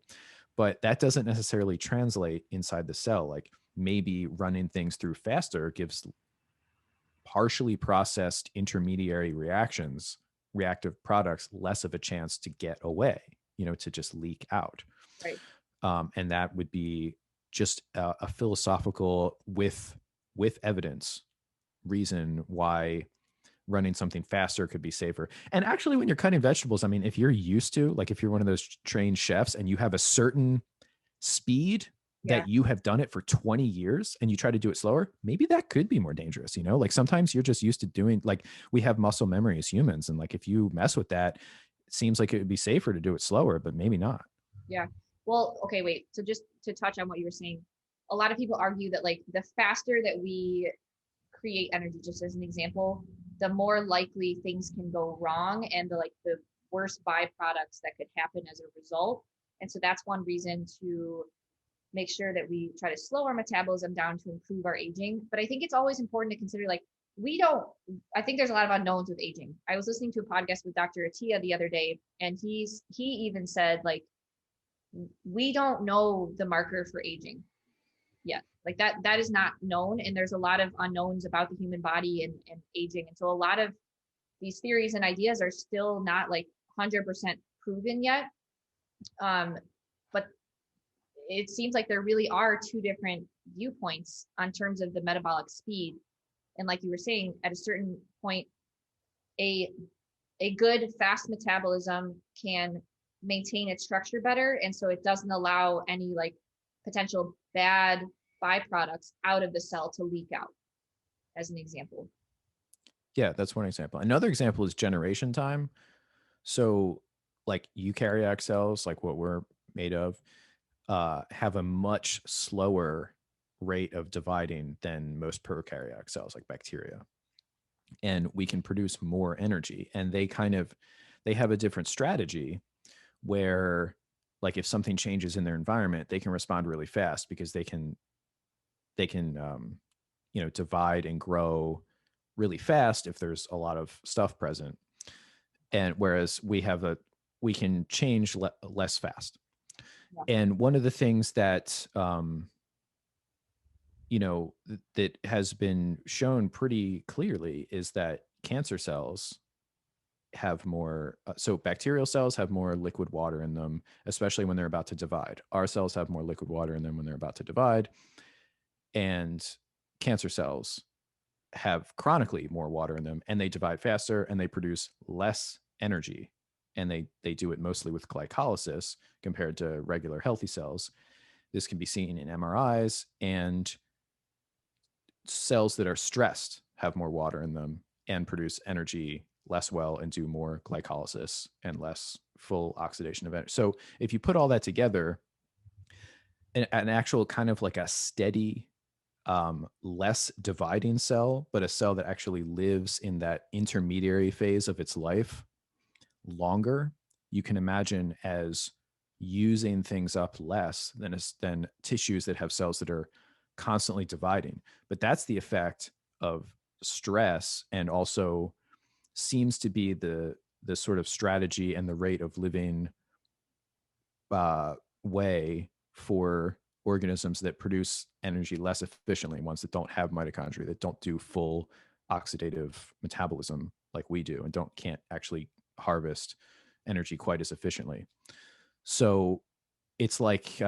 But that doesn't necessarily translate inside the cell. Like maybe running things through faster gives partially processed intermediary reactive products, less of a chance to get away, you know, to just leak out. Right. And that would be just a philosophical with evidence reason why running something faster could be safer. And actually, when you're cutting vegetables, I mean, if you're used to, like, if you're one of those trained chefs and you have a certain speed Yeah. that you have done it for 20 years and you try to do it slower, maybe that could be more dangerous. You know, like sometimes you're just used to doing, like, we have muscle memory as humans. And like, if you mess with that, it seems like it would be safer to do it slower, but maybe not. Yeah. Well, okay, wait. So just to touch on what you were saying, a lot of people argue that like the faster that we create energy, just as an example, the more likely things can go wrong and the worst byproducts that could happen as a result. And so that's one reason to make sure that we try to slow our metabolism down to improve our aging. But I think it's always important to consider, like, I think there's a lot of unknowns with aging. I was listening to a podcast with Dr. Attia the other day, and he even said, like, we don't know the marker for aging yet. Like that is not known. And there's a lot of unknowns about the human body and aging. And so a lot of these theories and ideas are still not like 100% proven yet. But it seems like there really are two different viewpoints on terms of the metabolic speed. And like you were saying, at a certain point, a good fast metabolism can maintain its structure better, and so it doesn't allow any like potential bad byproducts out of the cell to leak out, as an example. Yeah, that's one example. Another example is generation time. So like eukaryotic cells, like what we're made of, have a much slower rate of dividing than most prokaryotic cells, like bacteria. And we can produce more energy. And they have a different strategy where, like, if something changes in their environment, they can respond really fast because they can you know, divide and grow really fast if there's a lot of stuff present. And whereas we can change less fast. Yeah. And one of the things that you know, that has been shown pretty clearly is that cancer cells have more, so bacterial cells have more liquid water in them, especially when they're about to divide. Our cells have more liquid water in them when they're about to divide. And cancer cells have chronically more water in them, and they divide faster and they produce less energy. And they do it mostly with glycolysis compared to regular healthy cells. This can be seen in MRIs, and cells that are stressed have more water in them and produce energy less well and do more glycolysis and less full oxidation of energy. So if you put all that together, an actual kind of like a steady, less dividing cell, but a cell that actually lives in that intermediary phase of its life longer, you can imagine as using things up less than tissues that have cells that are constantly dividing. But that's the effect of stress, and also seems to be the sort of strategy and the rate of living way for organisms that produce energy less efficiently, ones that don't have mitochondria, that don't do full oxidative metabolism like we do, and can't actually harvest energy quite as efficiently. So it's like,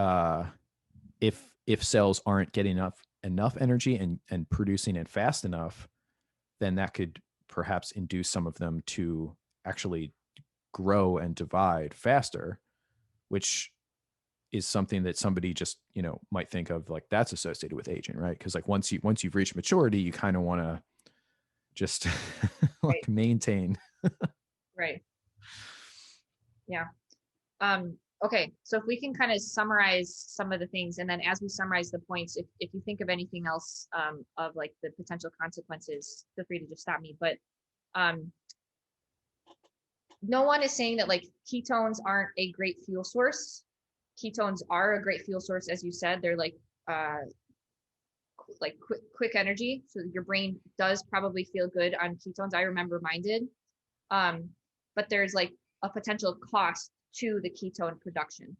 if cells aren't getting enough energy and producing it fast enough, then that could perhaps induce some of them to actually grow and divide faster, which is something that somebody just, might think of like that's associated with aging, right? Because like once you've reached maturity, you kind of want to just Right. like maintain. Right. Yeah. Okay. So if we can kind of summarize some of the things, and then as we summarize the points, if you think of anything else of like the potential consequences, feel free to just stop me. But um, no one is saying that like ketones aren't a great fuel source. Ketones are a great fuel source, as you said. They're uh, like quick energy. So your brain does probably feel good on ketones. I remember mine did. But there's like a potential cost to the ketone production.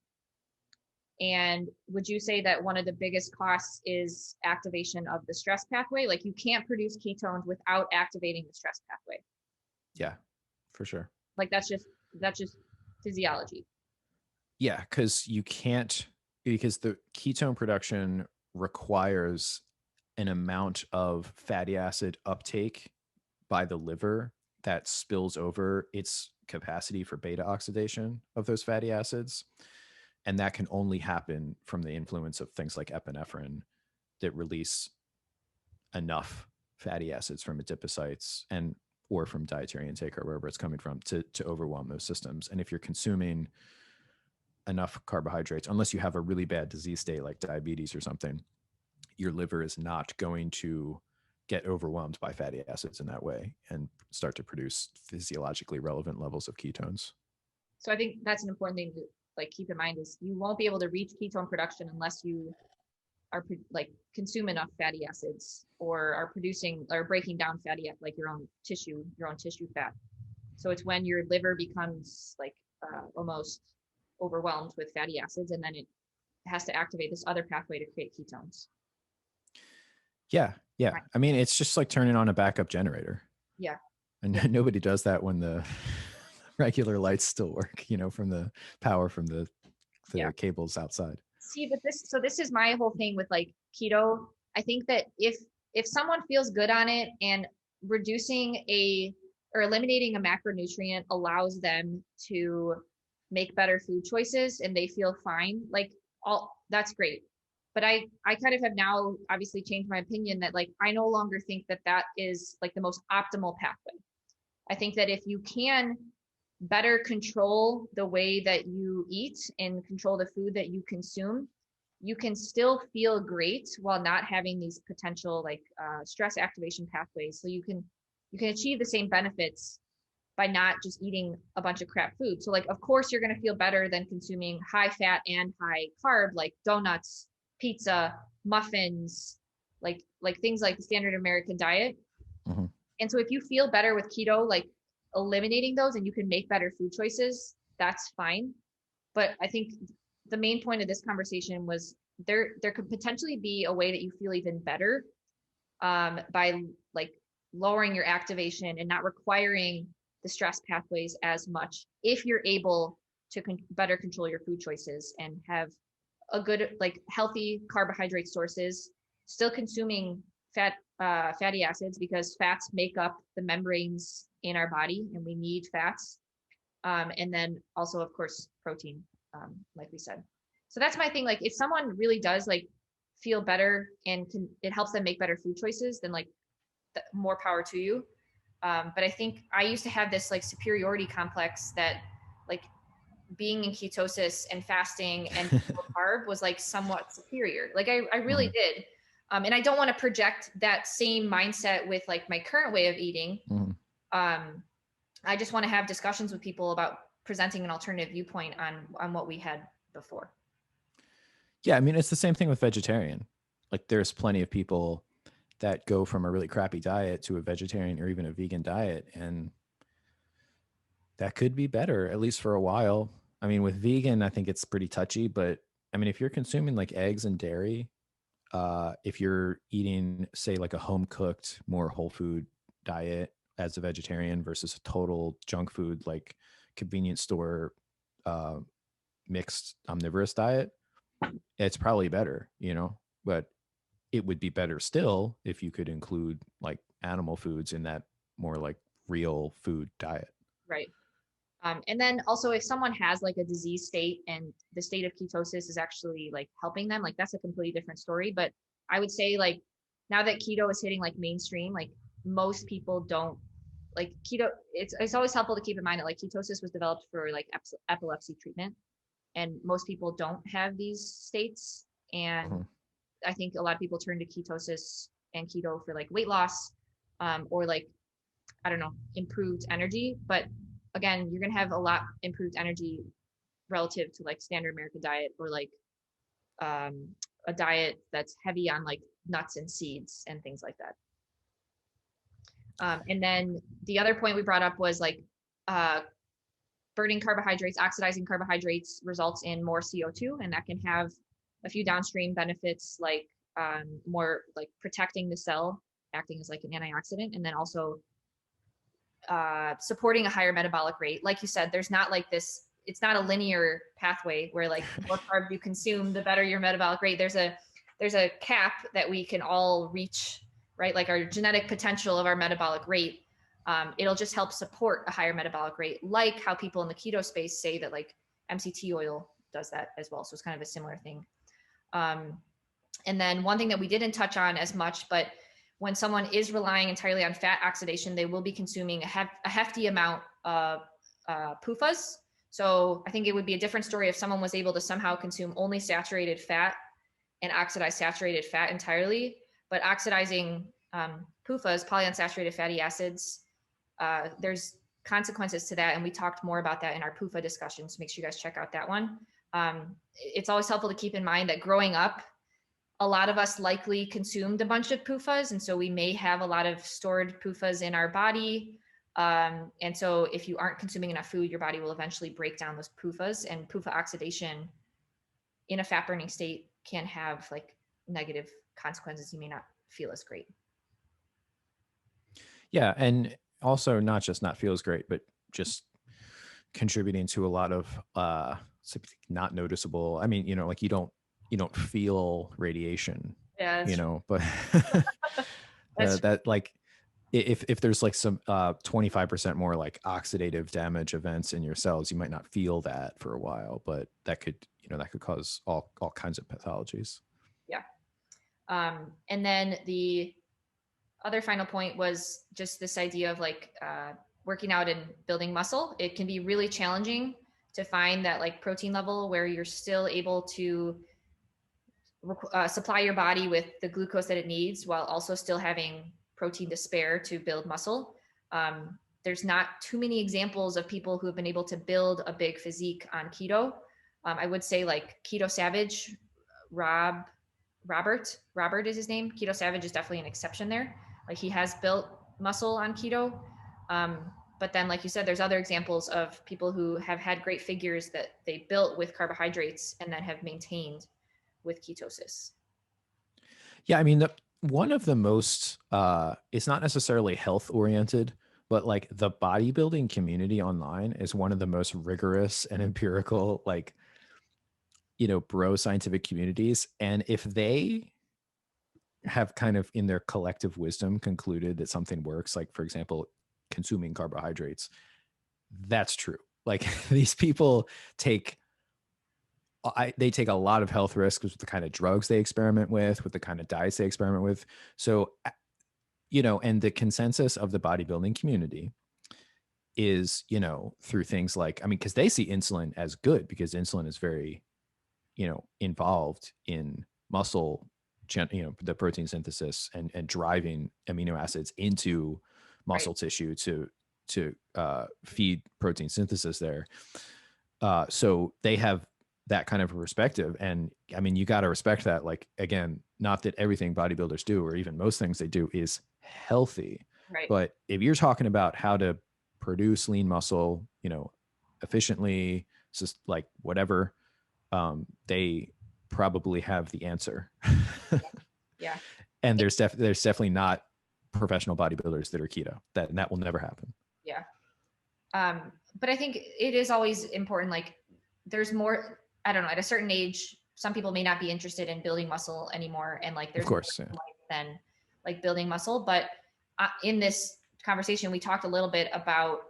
And would you say that one of the biggest costs is activation of the stress pathway? Like you can't produce ketones without activating the stress pathway. Yeah, for sure. Like that's just physiology. Yeah, because because the ketone production requires an amount of fatty acid uptake by the liver that spills over its capacity for beta oxidation of those fatty acids. And that can only happen from the influence of things like epinephrine that release enough fatty acids from adipocytes or from dietary intake or wherever it's coming from to overwhelm those systems. And if you're consuming enough carbohydrates, unless you have a really bad disease state like diabetes or something, your liver is not going to get overwhelmed by fatty acids in that way and start to produce physiologically relevant levels of ketones. So I think that's an important thing to like keep in mind is you won't be able to reach ketone production unless you are like consume enough fatty acids or are producing or breaking down fatty like your own tissue fat. So it's when your liver becomes like almost overwhelmed with fatty acids, and then it has to activate this other pathway to create ketones. Yeah. Right. I mean, it's just like turning on a backup generator. Yeah. And Yeah. nobody does that when the regular lights still work, from the power from the Yeah. cables outside. See, but this is my whole thing with like keto. I think that if someone feels good on it and reducing or eliminating a macronutrient allows them to make better food choices and they feel fine, like all that's great. But I kind of have now obviously changed my opinion that like I no longer think that that is like the most optimal pathway. I think that if you can better control the way that you eat and control the food that you consume, you can still feel great while not having these potential like stress activation pathways. So you can achieve the same benefits by not just eating a bunch of crap food. So like of course you're going to feel better than consuming high fat and high carb like donuts, pizza, muffins, like things like the standard American diet. Mm-hmm. And so if you feel better with keto, like eliminating those and you can make better food choices, that's fine. But I think the main point of this conversation was there could potentially be a way that you feel even better by like lowering your activation and not requiring the stress pathways as much if you're able to better control your food choices and have a good, like healthy carbohydrate sources, still consuming fatty acids because fats make up the membranes in our body and we need fats. And then also, of course, protein, like we said. So that's my thing. Like if someone really does like feel better and it helps them make better food choices, then like more power to you. But I think I used to have this like superiority complex that like being in ketosis and fasting and carb was like somewhat superior. Like I really did. And I don't want to project that same mindset with like my current way of eating. I just want to have discussions with people about presenting an alternative viewpoint on what we had before. Yeah, I mean, it's the same thing with vegetarian. Like there's plenty of people that go from a really crappy diet to a vegetarian or even a vegan diet, and that could be better, at least for a while. I mean, with vegan, I think it's pretty touchy, but I mean, if you're consuming like eggs and dairy, if you're eating, say, like a home cooked, more whole food diet as a vegetarian versus a total junk food, like convenience store mixed omnivorous diet, it's probably better, but it would be better still if you could include like animal foods in that more like real food diet. Right. And then also if someone has like a disease state and the state of ketosis is actually like helping them, like that's a completely different story. But I would say like now that keto is hitting like mainstream, like most people don't like keto. It's always helpful to keep in mind that like ketosis was developed for like epilepsy treatment, and most people don't have these states. And I think a lot of people turn to ketosis and keto for like weight loss, or like, I don't know, improved energy. But again, you're going to have a lot improved energy relative to like standard American diet or like a diet that's heavy on like nuts and seeds and things like that. And then the other point we brought up was like burning carbohydrates, oxidizing carbohydrates results in more CO2, and that can have a few downstream benefits like more like protecting the cell, acting as like an antioxidant, and then also supporting a higher metabolic rate. Like you said, there's not like this, it's not a linear pathway where like the more carbs you consume, the better your metabolic rate. There's a cap that we can all reach, right? Like our genetic potential of our metabolic rate. It'll just help support a higher metabolic rate, like how people in the keto space say that like MCT oil does that as well. So it's kind of a similar thing. And then one thing that we didn't touch on as much, but when someone is relying entirely on fat oxidation, they will be consuming a hefty amount of PUFAs. So I think it would be a different story if someone was able to somehow consume only saturated fat and oxidize saturated fat entirely. But oxidizing PUFAs, polyunsaturated fatty acids, there's consequences to that. And we talked more about that in our PUFA discussion. So make sure you guys check out that one. It's always helpful to keep in mind that growing up, a lot of us likely consumed a bunch of PUFAs. And so we may have a lot of stored PUFAs in our body. And so if you aren't consuming enough food, your body will eventually break down those PUFAs, and PUFA oxidation in a fat burning state can have like negative consequences. You may not feel as great. Yeah. And also not just not feels great, but just contributing to a lot of not noticeable. I mean, like you don't feel radiation, but that like if there's like some 25% more like oxidative damage events in your cells, you might not feel that for a while, but that could cause all kinds of pathologies. Yeah. And then the other final point was just this idea of like working out and building muscle. It can be really challenging to find that like protein level where you're still able to supply your body with the glucose that it needs while also still having protein to spare to build muscle. There's not too many examples of people who have been able to build a big physique on keto. I would say like Keto Savage, Robert is his name. Keto Savage is definitely an exception there. Like he has built muscle on keto. But then, like you said, there's other examples of people who have had great figures that they built with carbohydrates and then have maintained with ketosis. Yeah, I mean, one of the most, it's not necessarily health oriented, but like the bodybuilding community online is one of the most rigorous and empirical, like, bro scientific communities. And if they have kind of in their collective wisdom concluded that something works, like for example, consuming carbohydrates, that's true. Like these people take they take a lot of health risks with the kind of drugs they experiment with the kind of diets they experiment with. So, and the consensus of the bodybuilding community is, through things like, I mean, because they see insulin as good because insulin is very, involved in muscle, the protein synthesis and driving amino acids into muscle tissue to feed protein synthesis there. So they have that kind of a perspective. And I mean, you got to respect that. Like, again, not that everything bodybuilders do, or even most things they do is healthy. Right. But if you're talking about how to produce lean muscle, efficiently, just like whatever, they probably have the answer. Yeah. And there's definitely not professional bodybuilders that are keto. That will never happen. Yeah. But I think it is always important. Like there's more, I don't know, at a certain age, some people may not be interested in building muscle anymore. And like, there's of course, more than like building muscle. But in this conversation, we talked a little bit about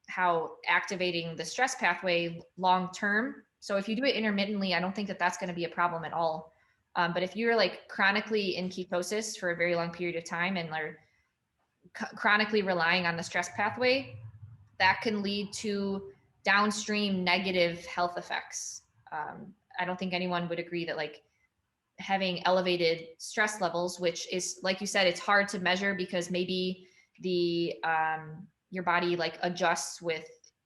how activating the stress pathway long-term. So if you do it intermittently, I don't think that that's going to be a problem at all. But if you're like chronically in ketosis for a very long period of time and are chronically relying on the stress pathway, that can lead to downstream negative health effects. I don't think anyone would agree that like having elevated stress levels, which is, like you said, it's hard to measure because maybe the your body like adjusts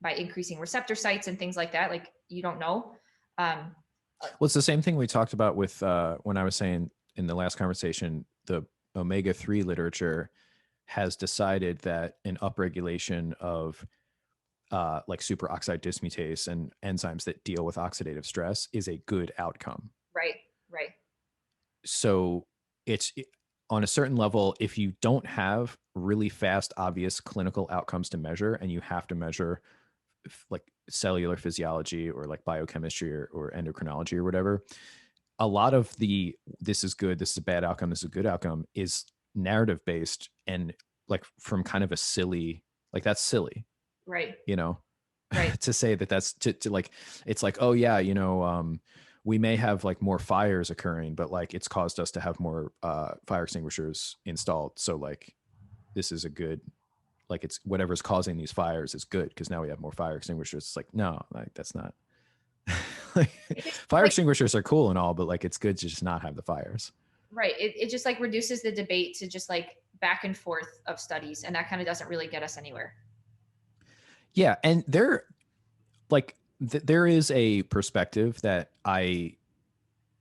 by increasing receptor sites and things like that. Like you don't know. Well, it's the same thing we talked about with when I was saying in the last conversation, the omega-3 literature has decided that an upregulation of like superoxide dismutase and enzymes that deal with oxidative stress is a good outcome. Right. So it's on a certain level, if you don't have really fast, obvious clinical outcomes to measure, and you have to measure like cellular physiology or like biochemistry or endocrinology or whatever, a lot of this is good, this is a bad outcome, this is a good outcome is narrative based and like from kind of a silly, like that's silly. Right. To say that's to like, it's like, oh yeah, we may have like more fires occurring, but like it's caused us to have more fire extinguishers installed. So like, this is a good, like it's whatever's causing these fires is good because now we have more fire extinguishers. It's like, no, like that's not like, fire extinguishers are cool and all, but like it's good to just not have the fires. Right. It just like reduces the debate to just like back and forth of studies. And that kind of doesn't really get us anywhere. Yeah. And there is a perspective that I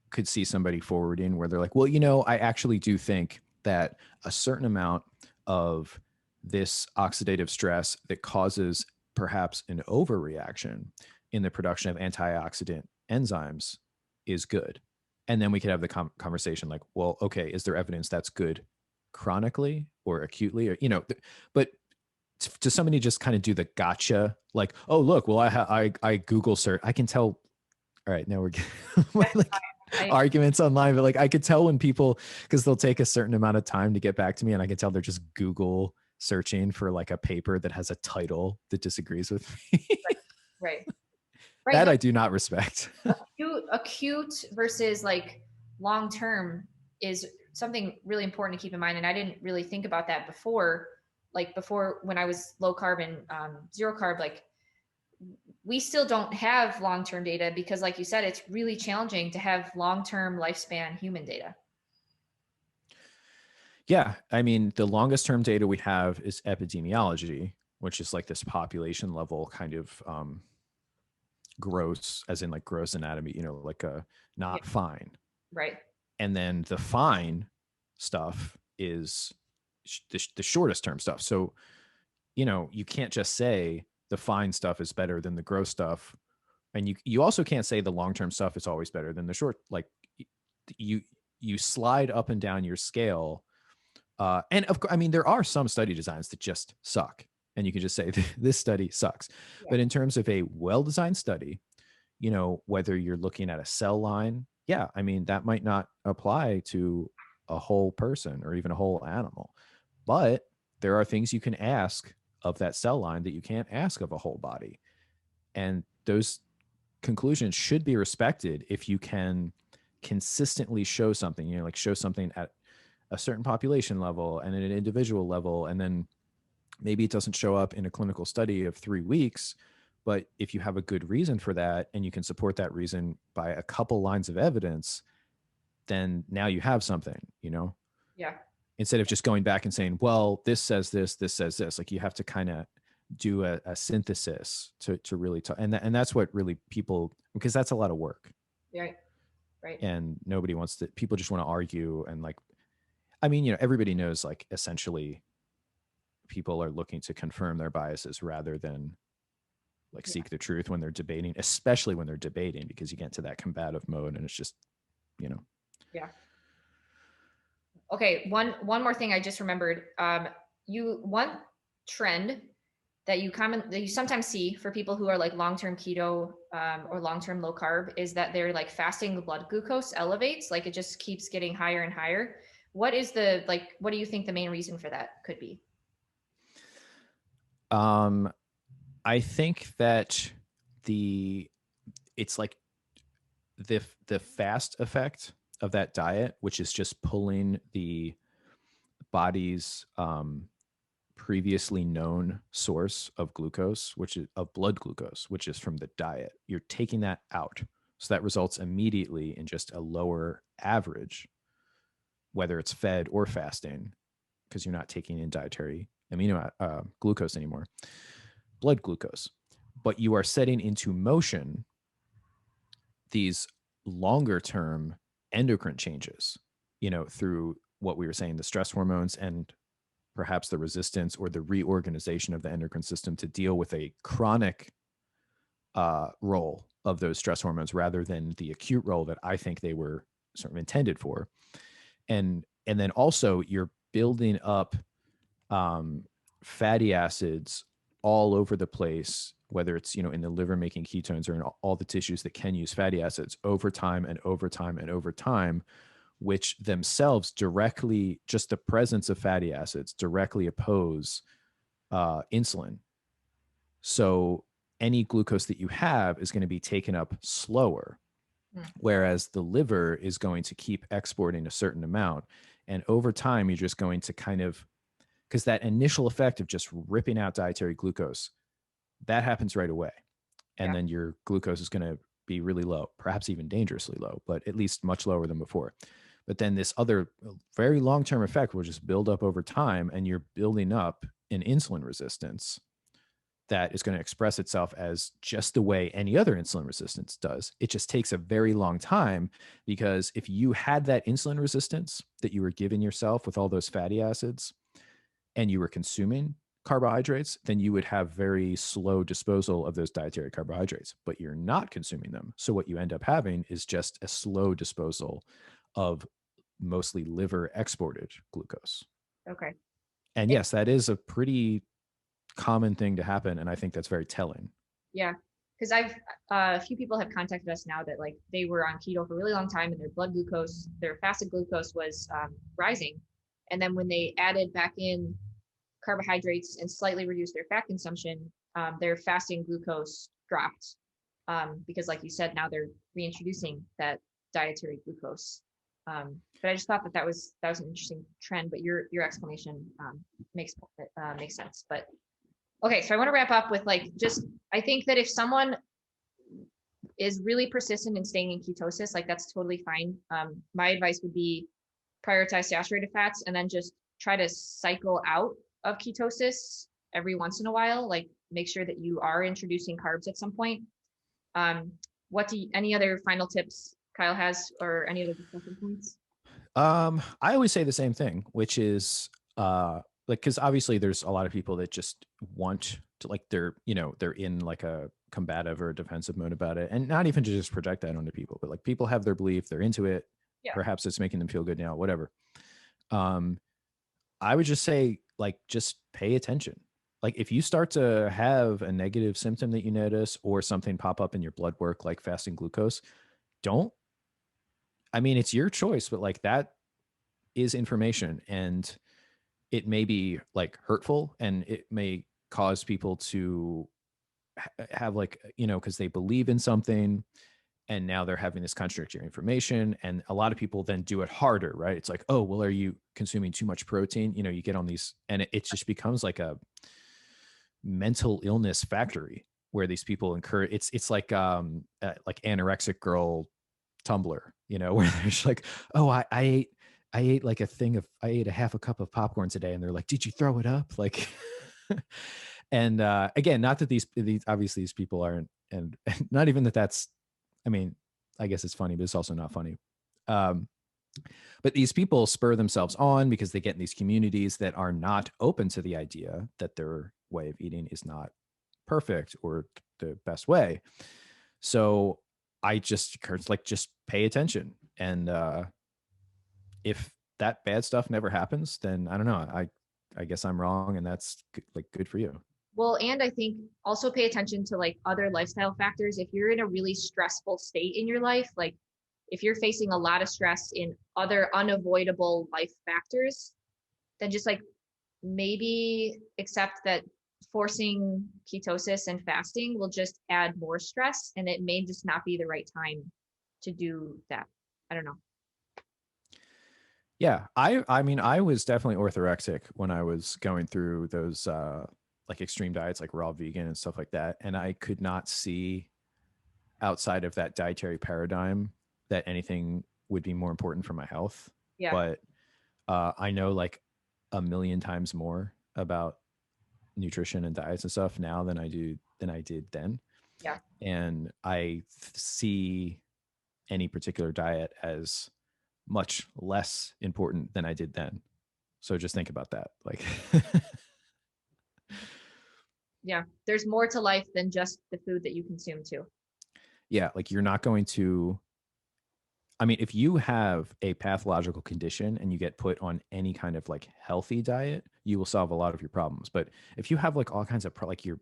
could see somebody forwarding where they're like, well, I actually do think that a certain amount of this oxidative stress that causes perhaps an overreaction in the production of antioxidant enzymes is good. And then we could have the conversation like, well, okay, is there evidence that's good chronically or acutely, or, but to somebody just kind of do the gotcha, like, oh, look, well, I Google search, I can tell. All right, now we're like arguments online, but like I could tell when people, because they'll take a certain amount of time to get back to me, and I can tell they're just Google searching for like a paper that has a title that disagrees with me. Right. That No, I do not respect. acute versus like long term is something really important to keep in mind. And I didn't really think about that before. Like before, when I was low carb and zero carb, like we still don't have long term data because, like you said, it's really challenging to have long term lifespan human data. Yeah, I mean, the longest term data we have is epidemiology, which is like this population level kind of gross, as in like gross anatomy, like a not fine. Right. And then the fine stuff is the shortest term stuff. So, you can't just say the fine stuff is better than the gross stuff. And you also can't say the long-term stuff is always better than the short. Like you slide up and down your scale. And of course, I mean, there are some study designs that just suck. and you can just say this study sucks. Yeah. But in terms of a well-designed study, whether you're looking at a cell line, yeah, I mean, that might not apply to a whole person or even a whole animal, but there are things you can ask of that cell line that you can't ask of a whole body. And those conclusions should be respected if you can consistently show something, like show something at a certain population level and at an individual level. And then maybe it doesn't show up in a clinical study of 3 weeks, but if you have a good reason for that and you can support that reason by a couple lines of evidence, then now you have something, Yeah. instead of just going back and saying, well, this says this says this. Like, you have to kind of do a synthesis to really talk. And that's what really people, because that's a lot of work. Right. Right. And nobody wants to, people just want to argue. And like, I mean, everybody knows, like, essentially people are looking to confirm their biases rather than like seek the truth when they're debating, especially when they're debating, because you get into that combative mode and it's just, Yeah. Okay. One more thing I just remembered. One trend that you sometimes see for people who are like long-term keto or long-term low carb is that they're like fasting, the blood glucose elevates, like it just keeps getting higher and higher. What do you think the main reason for that could be? I think that it's like the fast effect of that diet, which is just pulling the body's previously known source of glucose, which is of blood glucose, which is from the diet. You're taking that out. So that results immediately in just a lower average, whether it's fed or fasting, because you're not taking in dietary glucose anymore, blood glucose. But you are setting into motion these longer term endocrine changes, through what we were saying, the stress hormones and perhaps the resistance or the reorganization of the endocrine system to deal with a chronic role of those stress hormones rather than the acute role that I think they were sort of intended for. And then also you're building up fatty acids all over the place, whether it's, in the liver making ketones or in all the tissues that can use fatty acids over time and over time and over time, which themselves directly, just the presence of fatty acids directly oppose insulin. So any glucose that you have is going to be taken up slower, whereas the liver is going to keep exporting a certain amount. And over time, you're just going to kind of, because that initial effect of just ripping out dietary glucose, that happens right away. And then your glucose is going to be really low, perhaps even dangerously low, but at least much lower than before. But then this other very long-term effect will just build up over time, and you're building up an insulin resistance that is going to express itself as just the way any other insulin resistance does. It just takes a very long time, because if you had that insulin resistance that you were giving yourself with all those fatty acids and you were consuming carbohydrates, then you would have very slow disposal of those dietary carbohydrates, but you're not consuming them. So what you end up having is just a slow disposal of mostly liver exported glucose. Okay. And yes, that is a pretty common thing to happen. And I think that's very telling. Yeah. Because a few people have contacted us now that like they were on keto for a really long time and their blood glucose, their fasted glucose was rising. And then when they added back in carbohydrates and slightly reduced their fat consumption, their fasting glucose dropped. Because like you said, now they're reintroducing that dietary glucose. But I just thought that was an interesting trend, but your explanation makes sense. But okay, so I want to wrap up with I think that if someone is really persistent in staying in ketosis, like that's totally fine. My advice would be prioritize saturated fats and then just try to cycle out of ketosis every once in a while. Like make sure that you are introducing carbs at some point. Any other final tips Kyle has, or any other discussion points? I always say the same thing, which is because obviously there's a lot of people that just want to, like, they're in like a combative or defensive mode about it, and not even to just project that onto people, but like people have their belief, they're into it. Yeah. Perhaps it's making them feel good now, whatever. I would just say, like, just pay attention. like if you start to have a negative symptom that you notice or something pop up in your blood work, like fasting glucose, don't, I mean, it's your choice, but like that is information, and it may be like hurtful, and it may cause people to have like, because they believe in something, and now they're having this contradictory information, and a lot of people then do it harder, right? It's like, oh, well, are you consuming too much protein? You get on these, and it just becomes like a mental illness factory where these people encourage. It's like anorexic girl Tumblr, where they're just like, oh, I ate like I ate a half a cup of popcorn today, and they're like, did you throw it up? Like, and again, not that these obviously these people aren't, and not even that that's, I mean, I guess it's funny, but it's also not funny. But these people spur themselves on because they get in these communities that are not open to the idea that their way of eating is not perfect or the best way. So I just encourage, like, just pay attention. And if that bad stuff never happens, then I don't know. I guess I'm wrong, and that's like good for you. Well, and I think also pay attention to like other lifestyle factors. If you're in a really stressful state in your life, like if you're facing a lot of stress in other unavoidable life factors, then just like maybe accept that forcing ketosis and fasting will just add more stress, and it may just not be the right time to do that. I don't know. Yeah, I mean, I was definitely orthorexic when I was going through those like extreme diets, like raw vegan and stuff like that, and I could not see outside of that dietary paradigm that anything would be more important for my health. Yeah. But I know like a million times more about nutrition and diets and stuff now than I did then. Yeah. And I see any particular diet as much less important than I did then. So just think about that. Like, Yeah. There's more to life than just the food that you consume too. yeah, like you're not going to, I mean, if you have a pathological condition and you get put on any kind of like healthy diet, you will solve a lot of your problems. But if you have like all kinds of, like you're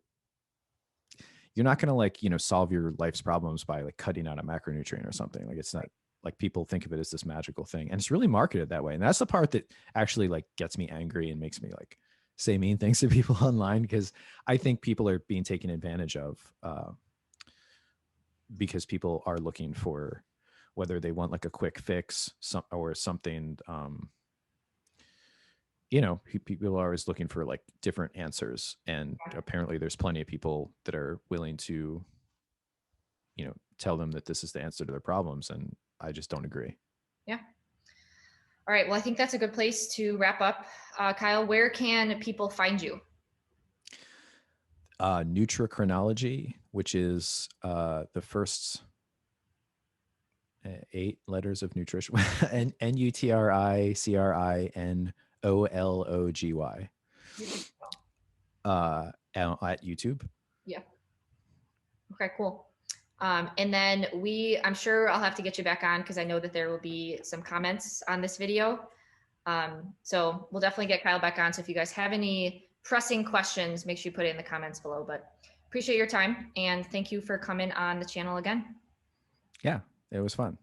not going to like, solve your life's problems by like cutting out a macronutrient or something. Like it's not, like people think of it as this magical thing, and it's really marketed that way. And that's the part that actually like gets me angry and makes me like say mean things to people online, because I think people are being taken advantage of because people are looking for, whether they want like a quick fix or something. People are always looking for like different answers, and apparently there's plenty of people that are willing to tell them that this is the answer to their problems, and I just don't agree. Yeah. All right. Well, I think that's a good place to wrap up. Kyle, where can people find you? Nutrichronology, which is the first 8 letters of nutrition, and NUTRICRINOLOGY at YouTube. Yeah. Okay, cool. And then I'm sure I'll have to get you back on because I know that there will be some comments on this video. So we'll definitely get Kyle back on. So if you guys have any pressing questions, make sure you put it in the comments below. But appreciate your time, and thank you for coming on the channel again. Yeah, it was fun.